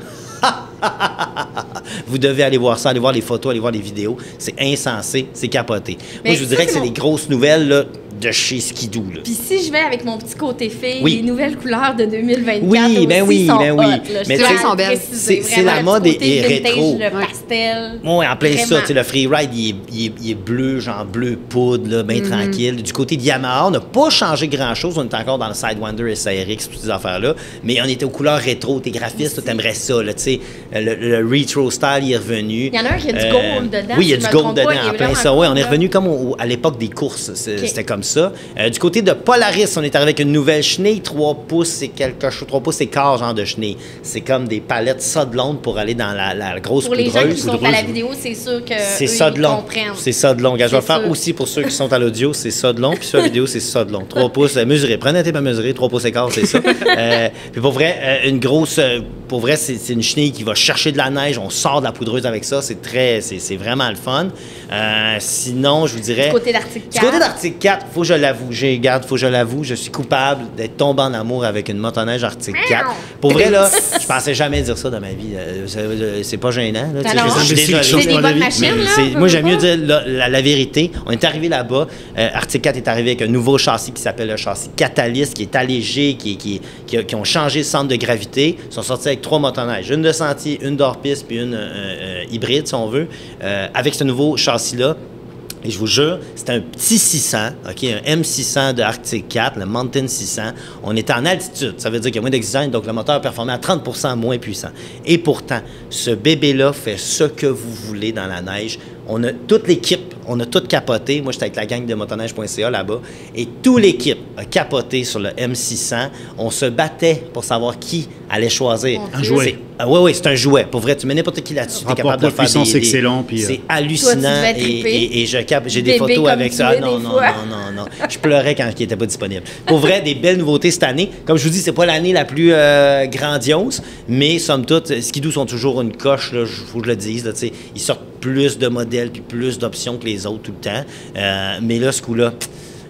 vous devez aller voir ça, aller voir les photos, aller voir les vidéos. C'est insensé, c'est capoté. Moi, je vous dirais que c'est des grosses nouvelles là, de chez Skidoo. Puis si je vais avec mon petit côté fille, les nouvelles couleurs de 2024 sont belles. C'est la mode est rétro. Le pastel. Oui, en plein ça. Le Freeride, il est bleu, genre bleu poudre, là, bien tranquille. Du côté de Yamaha, on n'a pas changé grand-chose. On est encore dans le Sidewinder SRX, toutes ces affaires-là. Mais on était aux couleurs rétro. T'es graphiste, t'aimerais ça. Là, le retro style, il est revenu. Il y en a un qui a du gold dedans. Oui, il y a du gold dedans, en plein ça. Oui, on est revenu comme à l'époque des courses. C'était comme ça. Du côté de Polaris, on est arrivé avec une nouvelle chenille. 3 pouces, c'est quelque chose. 3 pouces, c'est quart genre de chenille. C'est comme des palettes ça de longue pour aller dans la grosse poudreuse. Pour les gens qui sont à la vidéo, c'est sûr que c'est ça de long. C'est ça de long. Je vais le faire sûr. Aussi pour ceux qui sont à l'audio, c'est ça de long. Puis sur la vidéo, c'est ça de long. 3 pouces, mesuré. Prenez un tape à mesurer. 3 pouces et quart, c'est ça. Puis pour vrai, une grosse... pour vrai, c'est une chenille qui va chercher de la neige, on sort de la poudreuse avec ça. C'est vraiment le fun. Sinon, je vous dirais... Du côté d'Arctic 4. Du côté d'Arctic 4, faut que je l'avoue. Je suis coupable d'être tombé en amour avec une motoneige Arctic 4. Pour vrai, là, je pensais jamais dire ça dans ma vie. C'est pas gênant. Là, alors, je suis désolé. c'est des bonnes machines, là. Moi, j'aime mieux dire la vérité. On est arrivé là-bas. Arctic 4 est arrivé avec un nouveau châssis qui s'appelle le châssis Catalyst, qui est allégé, qui ont changé le centre de gravité. Ils sont sortis avec 3 motoneiges. Une de sentier, une d'hors-piste, puis une hybride, si on veut. Avec ce nouveau châssis-là, et je vous jure, c'est un petit 600, OK, un M600 de Arctic 4, le Mountain 600. On était en altitude, ça veut dire qu'il y a moins d'oxygène, donc le moteur performait à 30% moins puissant. Et pourtant, ce bébé-là fait ce que vous voulez dans la neige. On a toute l'équipe, on a tout capoté. Moi, j'étais avec la gang de motoneige.ca là-bas. Et toute l'équipe a capoté sur le M600. On se battait pour savoir qui allait choisir. Un jouet. Oui, c'est un jouet. Pour vrai, tu mets n'importe qui là-dessus. Tu es capable de faire puissance excellent. C'est hallucinant. Toi, tu et j'ai des photos avec ça. Non. Je pleurais quand il n'était pas disponible. Pour vrai, des belles nouveautés cette année. Comme je vous dis, c'est pas l'année la plus grandiose, mais somme toute, Ski-Doo sont toujours une coche, il faut que je le dise. Là, ils sortent plus de modèles puis plus d'options que les autres tout le temps. Mais là, ce coup-là,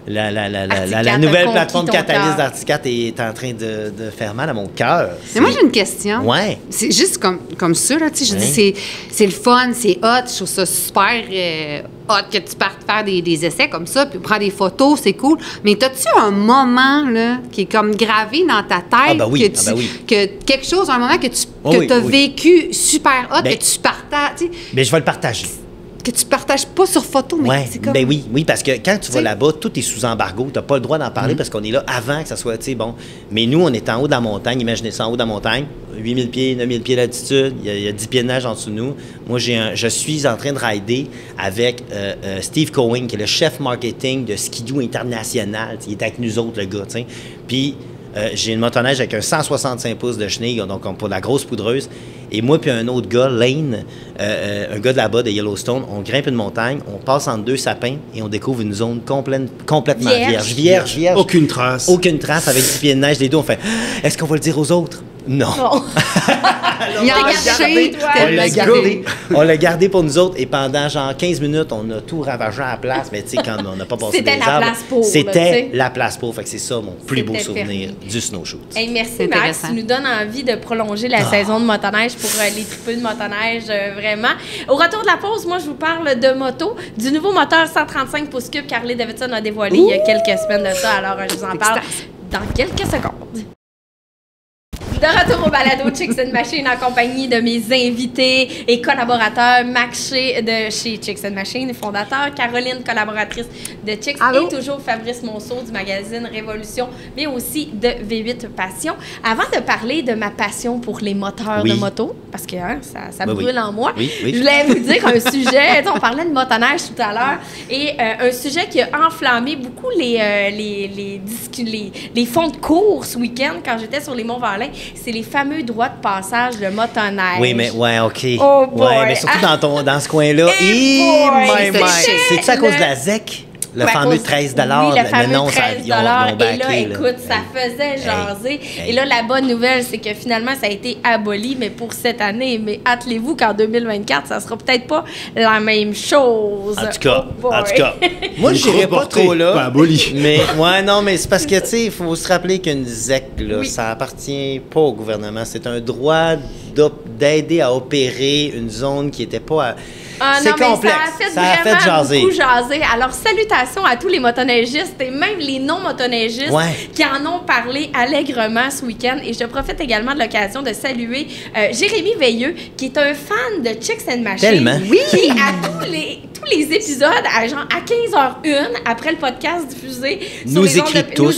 la nouvelle plateforme Catalyst d'Arctic 4 est en train de faire mal à mon cœur. Mais moi, j'ai une question. Ouais. C'est juste comme ça, là, tu sais, je dis, c'est le fun, c'est hot, je trouve ça super hot que tu partes faire des essais comme ça, puis prendre des photos, c'est cool. Mais as-tu un moment, là, qui est comme gravé dans ta tête? Que quelque chose, un moment que tu as vécu super hot, que tu partages, tu sais? Bien, je vais le partager. Que tu partages pas sur photo, mais c'est comme... Ben oui, parce que quand tu vas là-bas, tout est sous embargo. Tu n'as pas le droit d'en parler parce qu'on est là avant que ça soit, tu sais, bon. Mais nous, on est en haut de la montagne. Imaginez ça, en haut de la montagne. 8000 pieds, 9000 pieds d'altitude. Il y a 10 pieds de neige en dessous de nous. Moi, je suis en train de rider avec Steve Cohen, qui est le chef marketing de Ski-Doo International. Il est avec nous autres, le gars, tu sais. Puis... j'ai une motoneige avec un 165 pouces de chenille, donc pour de la grosse poudreuse. Et moi puis un autre gars, Lane, un gars de là-bas, de Yellowstone, on grimpe une montagne, on passe entre 2 sapins et on découvre une zone complètement vierge. Aucune trace. Aucune trace avec 10 pieds de neige. Les deux, on fait « Est-ce qu'on va le dire aux autres? » Non. On l'a gardé pour nous autres et pendant genre 15 minutes, on a tout ravagé à la place. Mais tu sais, quand on n'a pas passé des arbres, c'était la place pour. Fait que c'est ça mon plus beau souvenir du snowshoot. Hey, merci Max, tu nous donnes envie de prolonger la saison de motoneige pour les tripeux de motoneige, vraiment. Au retour de la pause, moi je vous parle de moto, du nouveau moteur 135 pouces cube qu'Harley Davidson a dévoilé il y a quelques semaines de ça. Alors je vous en parle dans quelques secondes. De retour au balado Chicks and Machine en compagnie de mes invités et collaborateurs, Max de chez Chicks and Machine, fondateur, Caroline, collaboratrice de Chicks, et toujours Fabrice Monceau du magazine Révolution, mais aussi de V8 Passion. Avant de parler de ma passion pour les moteurs de moto, parce que ça brûle en moi, je voulais vous dire un sujet, on parlait de motoneige tout à l'heure, et un sujet qui a enflammé beaucoup les fonds de cours ce week-end quand j'étais sur les Monts-Valin. C'est les fameux droits de passage de motoneige. Oui, mais OK. Oh boy. Ouais, mais surtout dans ce coin-là. C'est-tu à cause de la ZEC? Le fameux 13 $. Oui, le fameux 13 $. Ils ont backé, et là, écoute, ça faisait jaser. Et là, la bonne nouvelle, c'est que finalement, ça a été aboli, mais pour cette année. Mais attelez-vous qu'en 2024, ça sera peut-être pas la même chose. En tout cas, moi, je n'irai pas trop là. Pas aboli. Mais, mais c'est parce que, tu sais, il faut se rappeler qu'une ZEC, là, ça appartient pas au gouvernement. C'est un droit d'aider à opérer une zone qui n'était pas... C'est complexe. Ça a fait vraiment beaucoup jaser. Alors, salutations à tous les motoneigistes et même les non-motoneigistes qui en ont parlé allègrement ce week-end. Et je profite également de l'occasion de saluer Jérémy Veilleux, qui est un fan de Chicks and Machine. Tellement. Oui! Qui, à tous les épisodes, à 15h01, après le podcast diffusé, nous écrit tous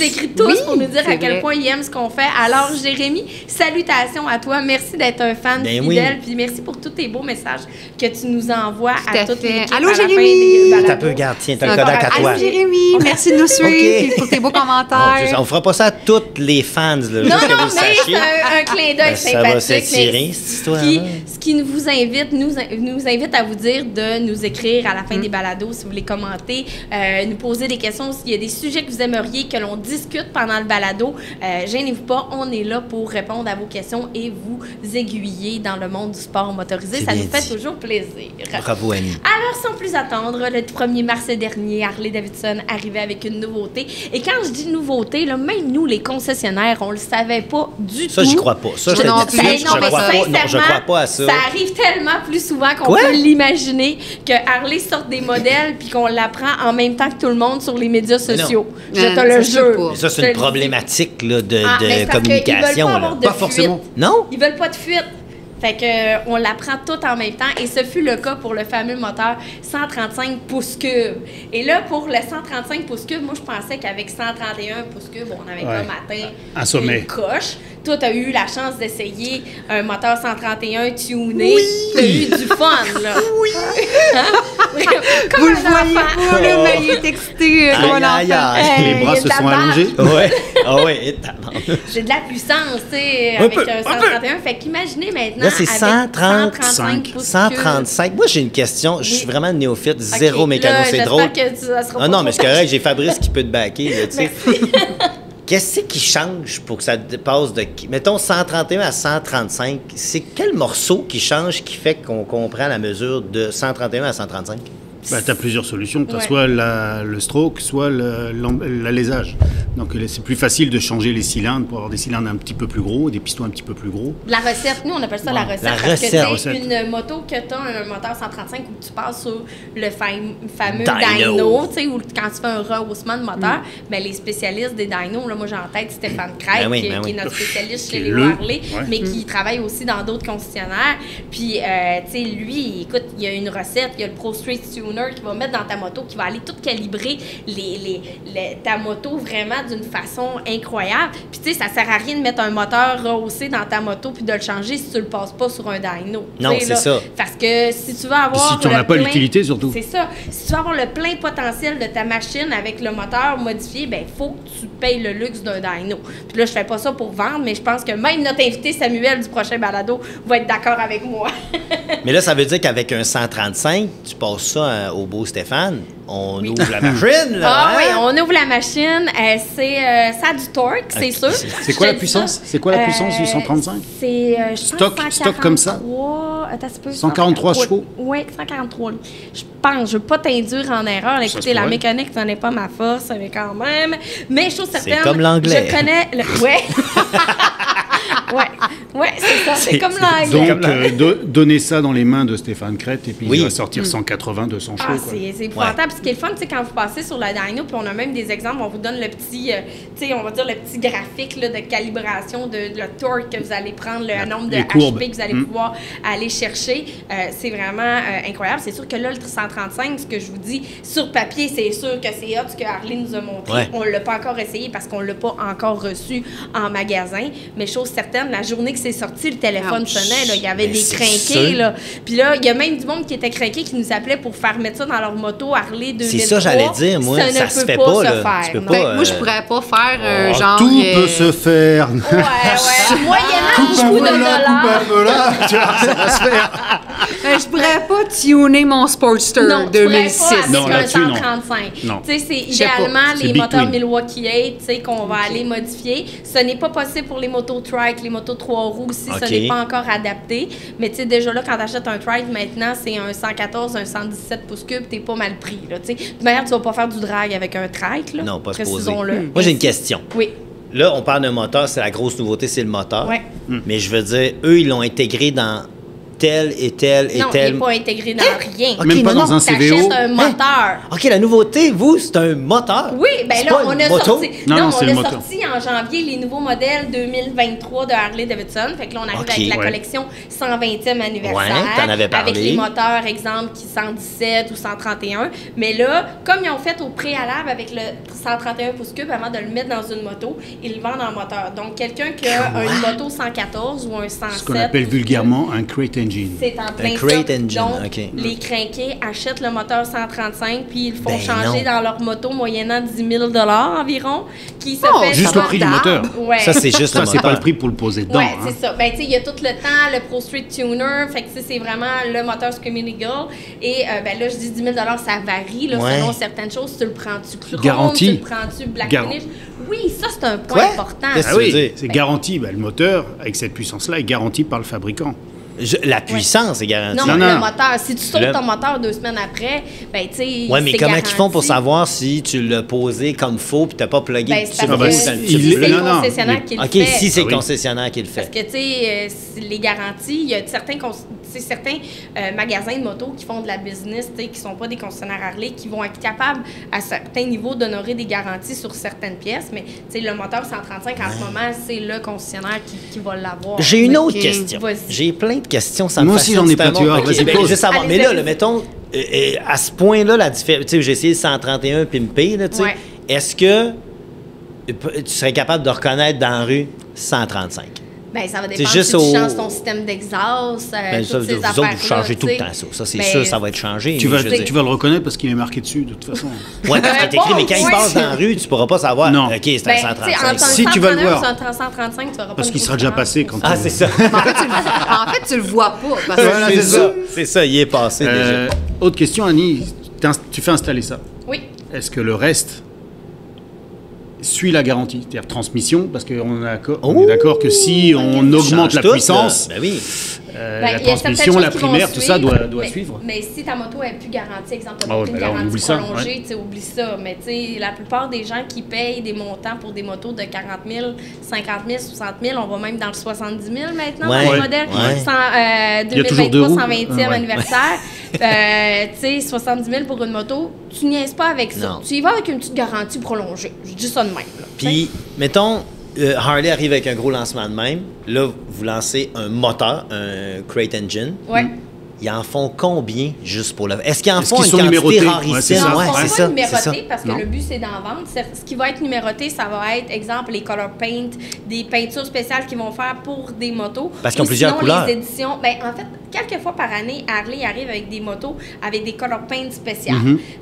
pour nous dire à quel point il aime ce qu'on fait. Alors, Jérémy, salutations à toi. Merci d'être un fan fidèle. Puis merci pour tous tes beaux messages que tu nous envoies à toutes les équipes. Allô, Jérémy! T'as peu, garde, tiens, t'as le Kodak à toi. Allô, Jérémy! Merci de nous suivre pour tes beaux commentaires. On fera pas ça à toutes les fans, là, non, mais c'est un clin d'œil sympathique. Ça va s'étirer, cette histoire. Ce qui nous invite à vous dire de nous écrire à la fin des balados si vous voulez commenter, nous poser des questions. S'il y a des sujets que vous aimeriez que l'on discute pendant le balado, gênez-vous pas, on est là pour répondre à vos questions et vous aiguiller dans le monde du sport motorisé. Ça nous fait toujours plaisir. Bravo, Annie. Alors, sans plus attendre, le 1er mars dernier, Harley-Davidson arrivait avec une nouveauté. Et quand je dis nouveauté, là, même nous, les concessionnaires, on le savait pas du tout. Ça, j'y crois pas. Ça, je te Non, dis, mais je crois pas à ça. Ça arrive tellement plus souvent qu'on peut l'imaginer que Harley sorte des modèles puis qu'on l'apprend en même temps que tout le monde sur les médias sociaux. Je te le jure. Ça, c'est une problématique là, de mais c'est communication. Ils veulent pas avoir de Pas forcément. fuite. Non? Ils veulent pas de fuite. Fait que on l'apprend tout en même temps et ce fut le cas pour le fameux moteur 135 pouces cubes. Et là, pour le 135 pouces cubes, moi, je pensais qu'avec 131 pouces cubes, on avait comme atteint un sommet. une coche. Toi, tu as eu la chance d'essayer un moteur 131 tuné. Oui! Tu as eu du fun, là. Oui! Comme Vous un le voyez enfant. pas, là, mais il est excité comme un Aïe, enfant. aïe, Les bras il y a se de la sont barbe. allongés. Ouais. Ah ouais. J'ai de la puissance, tu sais, avec peu, un 131. Fait qu'imaginez maintenant. Là, c'est avec 135 pouces 135. Moi, j'ai une question. Je suis vraiment néophyte. Zéro mécano. là, C'est drôle. j'espère que ça sera Ah pas non, trop mais c'est correct. J'ai Fabrice qui peut te backer. Là, tu sais. Merci. Qu'est-ce qui change pour que ça dépasse de... Mettons 131 à 135. C'est quel morceau qui change qui fait qu'on comprend la mesure de 131 à 135? Ben, tu as plusieurs solutions. Tu as Ouais. soit le stroke, soit l'alésage. Donc, c'est plus facile de changer les cylindres pour avoir des cylindres un petit peu plus gros, des pistons un petit peu plus gros. La recette, nous on appelle ça la recette. La parce recette. que c'est une moto que tu as un moteur 135 où tu passes sur le fameux Dyno. dyno, tu sais, où quand tu fais un rehaussement de moteur, ben, les spécialistes des dynos, là, moi j'ai en tête Stéphane Craig, Ben oui, qui ben oui. est notre spécialiste chez Qui est les le- Harley, ouais. mais qui travaille aussi dans d'autres concessionnaires. Puis, tu sais, lui, écoute, il y a une recette, il y a le Pro Street Tuner qui va mettre dans ta moto, qui va aller tout calibrer ta moto vraiment d'une façon incroyable. Puis, tu sais, ça sert à rien de mettre un moteur rehaussé dans ta moto puis de le changer si tu le passes pas sur un dyno. Non, Tu sais, c'est là, ça. Parce que si tu veux avoir. Puis si tu n'en le as pas plein- l'utilité, surtout. C'est ça. Si tu veux avoir le plein potentiel de ta machine avec le moteur modifié, ben il faut que tu payes le luxe d'un dyno. Puis là, je fais pas ça pour vendre, mais je pense que même notre invité Samuel du prochain balado va être d'accord avec moi. Mais là, ça veut dire qu'avec un 135, tu passes ça au beau Stéphane, on ouvre la machine, là. Ah hein? oui, on ouvre la machine. Ça a du torque, c'est sûr. C'est quoi la puissance? C'est quoi la puissance du 135? C'est Stock comme ça? Attends, un peu, 143 chevaux? Oui, 143. Je pense, je ne veux pas t'induire en erreur. Là, écoutez, se la pourrait. mécanique, ça n'est pas ma force, mais quand même. Mais chose certaine. C'est comme l'anglais. Je connais. Ouais. ouais, c'est ça. C'est comme l'anglais. Donc, donnez ça dans les mains de Stéphane Crête et puis Oui. il va sortir 180, 200 chevaux. Ah, quoi. c'est épouvantable. Ce qui est le fun, c'est quand vous passez sur la dyno, puis on a même des exemples, on vous donne le petit, tu sais, on va dire le petit graphique là, de calibration de le torque que vous allez prendre, le nombre de les courbes. HP que vous allez pouvoir aller chercher. C'est vraiment incroyable. C'est sûr que là, le 135, ce que je vous dis, sur papier, c'est sûr que c'est hot ce que Harley nous a montré. Ouais. On ne l'a pas encore essayé parce qu'on ne l'a pas encore reçu en magasin. Mais chose certaine, la journée que c'est sorti, le téléphone Ouch. sonnait, là, il y avait Mais des c'est crinqués. sûr. Là. Puis là, il y a même du monde qui était craqué qui nous appelait pour faire mettre ça dans leur moto Harley 2003. C'est ça, j'allais dire, moi, ça ne se peut fait pas pas, se là. faire. Tu peux non. pas, Ben, moi, je pourrais pas faire genre. Tout peut se faire. Ouais. Moyennant un coup de dollars. Là, tu vois, ça va se faire. Je pourrais pas tuner mon Sportster Non, tu pourrais 2006. pas avec Non, un là-dessus, non. 135. Non. Tu sais, c'est sais pas. idéalement C'est les Big moteurs Twin. Milwaukee 8, tu sais, qu'on va aller modifier. Ce n'est pas possible pour les motos trike, les motos 3 roues aussi, OK. ce n'est pas encore adapté. Mais tu sais, déjà là, quand tu achètes un trike, maintenant, c'est un 114, un 117 pouces cubes, t'es pas mal pris, là, tu sais. De toute manière, tu vas pas faire du drag avec un trike, là. Non, pas supposé. Précisons-le. Moi, j'ai une question. Oui. Là, on parle d'un moteur, c'est la grosse nouveauté, c'est le moteur. Ouais. Mais je veux dire, eux, ils l'ont intégré dans tel et tel et Non, il tel. n'est pas intégré dans rien. Ok, Même pas non, dans non, un T'achètes CVO. un moteur. OK, la nouveauté, vous, c'est un moteur. Oui, ben C'est là, pas on une a moto. sorti. Non, on c'est a le moteur. sorti en janvier les nouveaux modèles 2023 de Harley-Davidson. Fait que là, on arrive OK. avec la Ouais. collection 120e anniversaire. Ouais, t'en avais parlé. Avec les moteurs, exemple, qui 117 ou 131. Mais là, comme ils ont fait au préalable avec le 131 pouces cubes avant de le mettre dans une moto, ils le vendent en moteur. Donc, quelqu'un qui a une moto 114 ou un 107. Ce qu'on appelle vulgairement un crate engine. engine. C'est en plein crate ça. engine, Donc, ok. les crinqués achètent le moteur 135 puis ils le font Ben changer non. dans leur moto moyennant 10 000 environ, qui se Oh, fait... Juste le prix du moteur. Ouais. Ça, c'est juste Ça, le c'est pas moteur. le prix pour le poser dedans. Ouais, hein. c'est ça. Ben, tu sais, il y a tout le temps le Pro Street Tuner. Fait que, tu sais, c'est vraiment le moteur Screaming Eagle. Et, ben là, je dis 10 000 ça varie, là, Ouais. selon certaines choses. Tu le prends-tu chrome, Garantie. tu le prends-tu black finish. Oui, ça, c'est un point Quoi? important. Qu'est-ce Ah tu veux oui, dire? c'est garanti. Ben, le moteur, avec cette puissance-là, est garanti par le fabricant. La puissance est garantie. Non, Non, mais non. le moteur, si tu sautes Le- ton moteur 2 semaines après, ben, tu sais, Ouais, mais c'est comment garanti. ils font pour savoir si tu l'as posé comme faux puis t'as pas plugué Ben, tu c'est l'as parce mis que dans le si il- c'est non, le non, concessionnaire il- qui le OK, fait. si c'est Ah le oui. concessionnaire qui le Parce fait. que, tu sais, les garanties, il y a certains magasins de motos qui font de la business, tu sais, qui sont pas des concessionnaires Harley, qui vont être capables, à certains niveaux, d'honorer des garanties sur certaines pièces. Mais, tu sais, le moteur 135, en ce moment, c'est le concessionnaire qui va l'avoir. J'ai une autre Ok. question. Vas-y. J'ai plein de questions. Ça Moi me aussi, fascine, j'en ai c'est plein, un tu vois, monde. vas-y, Ben, pose. je veux savoir. Allez, Mais là, allez. mettons, à ce point-là, la différence. Tu sais, j'ai essayé le 131 pimpé, là, tu sais. Ouais. Est-ce que tu serais capable de reconnaître dans la rue 135? Ben, ça va C'est dépendre juste si tu au- changes ton système d'exhaust, Ben, ça, toutes ces vous affaires-là. autres, vous changez tout le tu sais. temps, ça. Ça, c'est Ben, sûr, ça va être changé. Tu mais vas, je veux dire- tu vas le reconnaître parce qu'il est marqué dessus, de toute façon. Ouais, parce qu'il est écrit, mais quand il Ouais. passe dans la rue, tu pourras pas savoir. Non. OK, c'est Ben, un tu sais, 135. entre un Si tu vas le 139 voir. et un 135, tu n'auras pas Parce une qu'il sera grosse déjà différence. passé quand Ah, c'est ça. Mais en fait, tu le vois pas. Parce que Voilà, c'est c'est ça. ça. C'est ça, il est passé déjà. Autre question, Annie. Tu fais installer ça. Oui. Est-ce que le reste suit la garantie? C'est-à-dire transmission, parce qu'on Oh! est d'accord que si on augmente Change la tout, là. puissance, Ben oui. Ben, la il y a certaines transmission, choses la qui vont primaire, tout ça suivre, doit mais- suivre. Mais si ta moto est plus garantie, exemple, Ah ouais, une ben là, on garantie oublie ça, prolongée, ouais. tu sais, oublie ça. Mais tu sais, la plupart des gens qui payent des montants pour des motos de 40 000, 50 000, 60 000, on va même dans le 70 000 maintenant Ouais, dans les ouais, modèles. ouais. Il y a toujours deux 2023, roues. 120e Ouais. anniversaire. Tu sais, 70 000 pour une moto, tu niaises pas avec ça. Non. Tu y vas avec une petite garantie prolongée. Je dis ça de même. Là, tu sais. Puis, mettons, Harley arrive avec un gros lancement de même. Là, vous lancez un moteur, un crate engine. Ouais. Ils en font combien juste pour le. Est-ce qu'ils en Est-ce font qu'ils une sont quantité numérotés? rarissime? Ouais, c'est Ils ça. n'en Ouais, font c'est pas ça. C'est ça. numérotés parce que Non. le but, c'est d'en vendre. Ce qui va être numéroté, ça va être, exemple, les color paint, des peintures spéciales qu'ils vont faire pour des motos. Parce qu'ils ont Ou plusieurs sinon, couleurs. les éditions. Ben, en fait, quelques fois par année, Harley arrive avec des motos avec des color paint spéciales.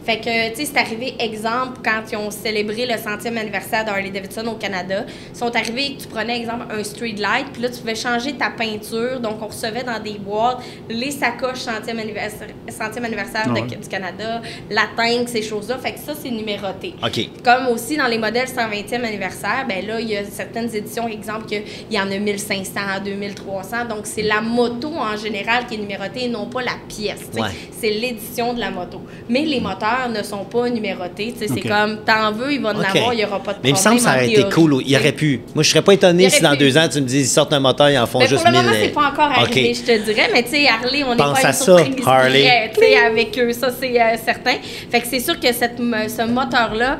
Fait que, tu sais, c'est arrivé, exemple, quand ils ont célébré le 100e anniversaire d'Harley Davidson au Canada. Ils sont arrivés et que tu prenais, exemple, un street light, puis là, tu pouvais changer ta peinture. Donc, on recevait dans des boîtes les sacoches 100e anniversaire Ah ouais. du Canada, la tank, ces choses-là. Fait que ça, c'est numéroté. OK. Comme aussi dans les modèles 120e anniversaire, ben là, il y a certaines éditions, exemple, qu'il y en a 1500, 2300. Donc, c'est la moto en général qui est numérotée et non pas la pièce. tu sais. Ouais. C'est l'édition de la moto. Mais les moteurs ne sont pas numérotés. Tu sais, OK. C'est comme, t'en veux, il va en OK. avoir, il n'y aura pas de Mais il me problème. semble que ça en aurait été théorie. cool. Il aurait pu. Moi, je serais pas Il étonné aurait si dans pu. 2 ans, tu me dis, ils sortent un moteur, ils en font Ben, juste pour le 1000. moment, c'est pas encore arrivé, OK. je te dirais, mais tu sais, Harley, on n'est Pense pas à une ça, surprise Harley. près, tu sais, avec eux, ça c'est certain. Fait que c'est sûr que ce moteur-là,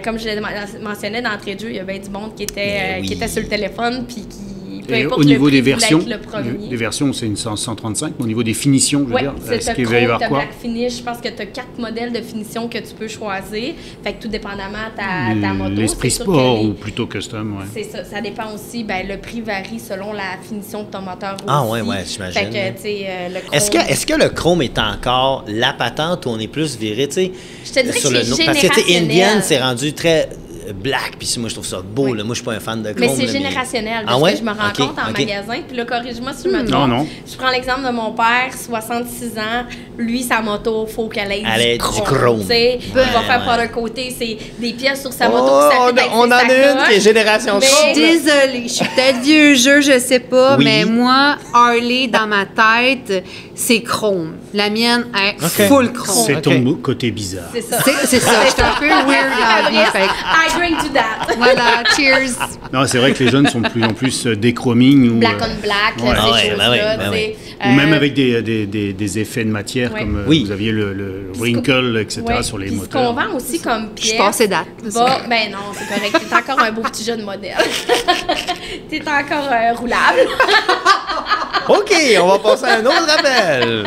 comme je le mentionnais d'entrée de jeu, il y a bien du monde qui Ben oui. était sur le téléphone, puis qui, peu Et importe au le niveau prix, des voulait versions, être le premier. les versions, c'est une 135, mais au niveau des finitions, je veux Oui, dire, c'est est-ce ta qu'il va y chrome, avoir ta quoi? black finish. Je pense que tu as 4 modèles de finition que tu peux choisir. Fait que tout dépendamment ta moto. L'esprit c'est sûr que sport les- ou plutôt custom, ouais. C'est ça, ça dépend aussi. Ben, le prix varie selon la finition de ton moteur Ah aussi. ouais, j'imagine. Fait que, tu sais, le chrome... Est-ce que le chrome est encore la patente ou on est plus viré, tu sais? Je te dirais sur que le c'est no- Parce que, tu sais, générationnel. Indian, c'est rendu très black, puis moi, je trouve ça beau, Oui. là. Moi, je suis pas un fan de chrome. Mais c'est là, générationnel, de Ah ce ouais? que je me rends Ok, compte en ok. magasin. Puis là, corrige-moi si je me trompe. Non, non. Je prends l'exemple de mon père, 66 ans. Lui, sa moto, il faut qu'elle ait Elle ait du du chrome. chrome. Tu sais, il Ouais, va faire ouais. par le côté, c'est des pièces sur sa moto. Oh, qui s'appliquent avec on en a ses une sacoches. qui est génération Mais- chrome. Désolée, je suis peut-être vieux jeu, je sais pas, Oui. mais moi, Harley, dans ma tête, c'est chrome. La mienne est Ok. full chrome. C'est Ok. ton côté bizarre. C'est ça. C'est ça, je suis un peu weird dans la vie. Fait que I drink to that. voilà, cheers. Non, c'est vrai que les jeunes sont de plus en plus déchroming ou, Black on black, Ouais. ces Ah ouais, choses-là. ben ouais, ben tu ouais. sais. ou même avec des effets de matière, Ouais. comme Oui. vous aviez le wrinkle, etc., Ouais. sur les Puis moteurs. Ce qu'on vend aussi comme Je pièce. suis passée date. Ben non, c'est correct. T'es encore un beau petit jeune modèle. T'es encore roulable. OK, on va passer à un autre appel.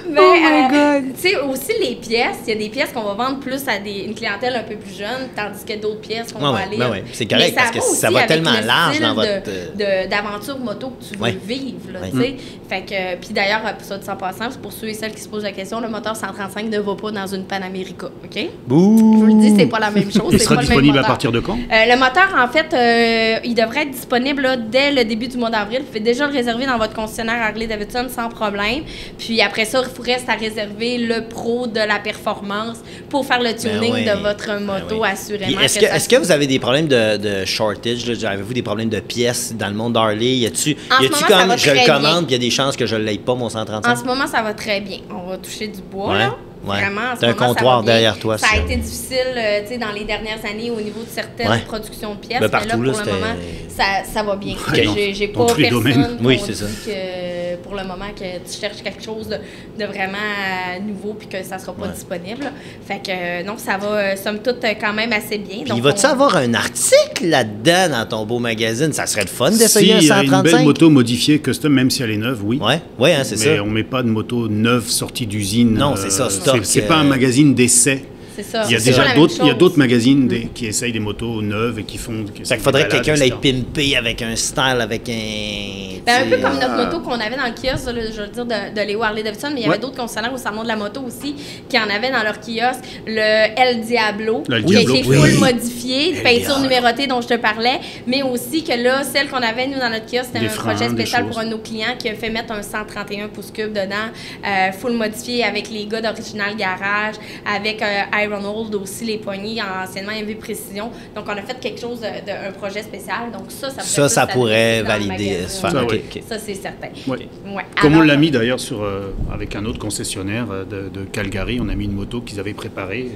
Mais, Oh my God. tu sais, aussi les pièces, il y a des pièces qu'on va vendre plus à une clientèle un peu plus jeune, tandis que d'autres d'autres pièces qu'on va aller. C'est correct parce que ça va tellement large dans votre... d'aventure moto que tu veux vivre, là, tu sais. Fait que, puis d'ailleurs, pour ça, de 100%, c'est pour ceux et celles qui se posent la question, le moteur 135 ne va pas dans une Panamérica, OK? Bouh! Je vous le dis, c'est pas la même chose. Il sera pas disponible à partir de quand? Le moteur, en fait, il devrait être disponible là, dès le début du mois d'avril. Vous pouvez déjà le réserver dans votre concessionnaire Harley-Davidson sans problème. Puis après ça, il vous reste à réserver le pro de la performance pour faire le tuning de votre moto, assurément. Est-ce que vous avez des problèmes de shortage? Avez-vous des problèmes de pièces dans le monde d'Harley? Y a-tu comme je le commande, puis il y a des chances que je ne l'aie pas, mon 135? En ce moment, ça va très bien. On va toucher du bois, là. Vraiment, t'as un comptoir derrière toi. Ça a été difficile dans les dernières années au niveau de certaines productions de pièces. Mais partout, mais là, pour le moment, ça va bien. J'ai pas personne qui dit que pour le moment que tu cherches quelque chose de vraiment nouveau puis que ça sera pas disponible. Fait que non, ça va somme toute quand même assez bien. Puis vas-tu avoir un article là-dedans dans ton beau magazine? Ça serait le fun d'essayer un 135. Une belle moto modifiée, custom, même si elle est neuve, oui. Oui, c'est ça. Mais on met pas de moto neuve sortie d'usine. Non, c'est ça. C'est pas un magazine d'essai. C'est ça. Il y a déjà d'autres magazines qui essayent des motos neuves et qui font... Ça faudrait que quelqu'un l'ait pimpé avec un style, avec un... un peu comme notre moto qu'on avait dans le kiosque, je veux dire, de Léo Harley-Davidson, mais il y avait d'autres concessionnaires au salon de la moto aussi qui en avaient dans leur kiosque. Le El Diablo, qui a été full modifié, peinture numérotée dont je te parlais, mais aussi que là, celle qu'on avait, nous, dans notre kiosque, c'était un projet spécial pour un de nos clients qui a fait mettre un 131 pouces cubes dedans, full modifié avec les gars d'Original Garage, avec Ironhold aussi, les poignées anciennement MV Précision. Donc, on a fait quelque chose un projet spécial. Donc, ça pourrait valider ce faire. Ça, c'est certain. Comme on l'a mis d'ailleurs avec un autre concessionnaire de Calgary, on a mis une moto qu'ils avaient préparée.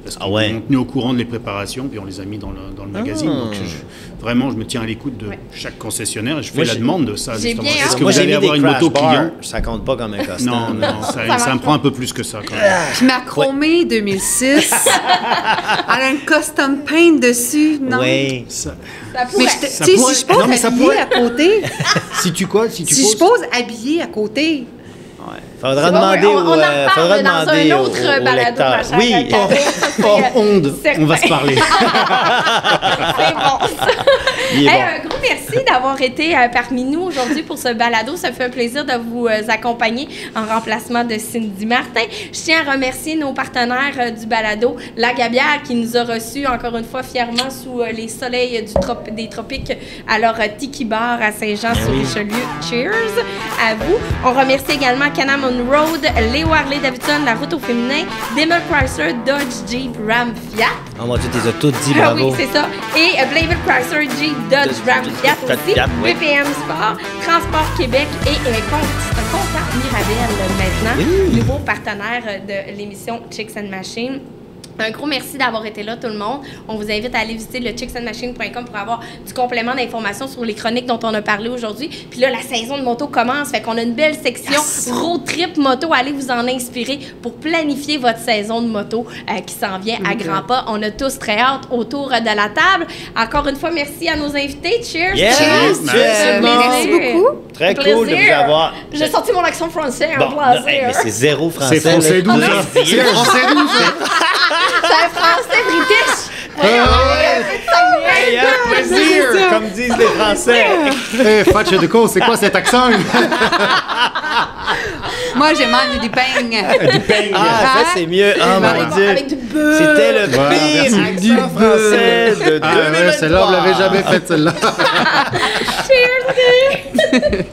Parce qu'ils ont tenu au courant de les préparations, puis on les a mis dans le magazine. Donc, vraiment, je me tiens à l'écoute de chaque concessionnaire et je fais la demande de ça. Est-ce que vous allez avoir une moto client? Ça compte pas comme un custom. Non, ça me prend un peu plus que ça quand même. Puis ma Chromée 2006, elle a un custom paint dessus, non? Oui. Ça pourrait. Mais si je pose habillé à côté... Si tu je pose habillé à côté... Faudra demander on en reparle dans un autre balado. Oui, hors onde, on va se parler. C'est bon, ça. Un gros merci d'avoir été parmi nous aujourd'hui pour ce balado. Ça fait un plaisir de vous accompagner en remplacement de Cindy Martin. Je tiens à remercier nos partenaires du balado, La Gabière, qui nous a reçus encore une fois fièrement sous les soleils des tropiques à leur Tiki Bar à Saint-Jean-sur-Richelieu. Cheers à vous. On remercie également Can-Am On Road, Léo Harley-Davidson, La Route au Féminin, Daimler Chrysler, Dodge, Jeep, Ram, Fiat. Oh mon Dieu, tu les as toutes dit, bravo. Oui, c'est ça. Et Blainville Chrysler, Jeep, Dodge, Ram, Fiat aussi. BPM Sport, Transport Québec et Compta Mirabel maintenant, nouveau partenaire de l'émission Chicks and Machines. Un gros merci d'avoir été là, tout le monde. On vous invite à aller visiter le chicksandmachine.com pour avoir du complément d'informations sur les chroniques dont on a parlé aujourd'hui. Puis là, la saison de moto commence, fait qu'on a une belle section road trip moto. Allez vous en inspirer pour planifier votre saison de moto qui s'en vient à grands pas. On a tous très hâte autour de la table. Encore une fois, merci à nos invités. Cheers! Cheers! Merci beaucoup. Très cool de vous avoir. J'ai sorti mon accent français. Mais c'est zéro français. C'est français d'où, ça? C'est français d'où, ça? C'est un français british! Plaisir, comme disent les Français. Fatch de co, c'est quoi cet accent? Moi, j'ai mangé du peigne. Ça, c'est mieux. Oh mon Dieu. Avec du beurre. C'était le pire accent français de 2023. Celle-là, on l'avait jamais faite, celle-là. Cheers!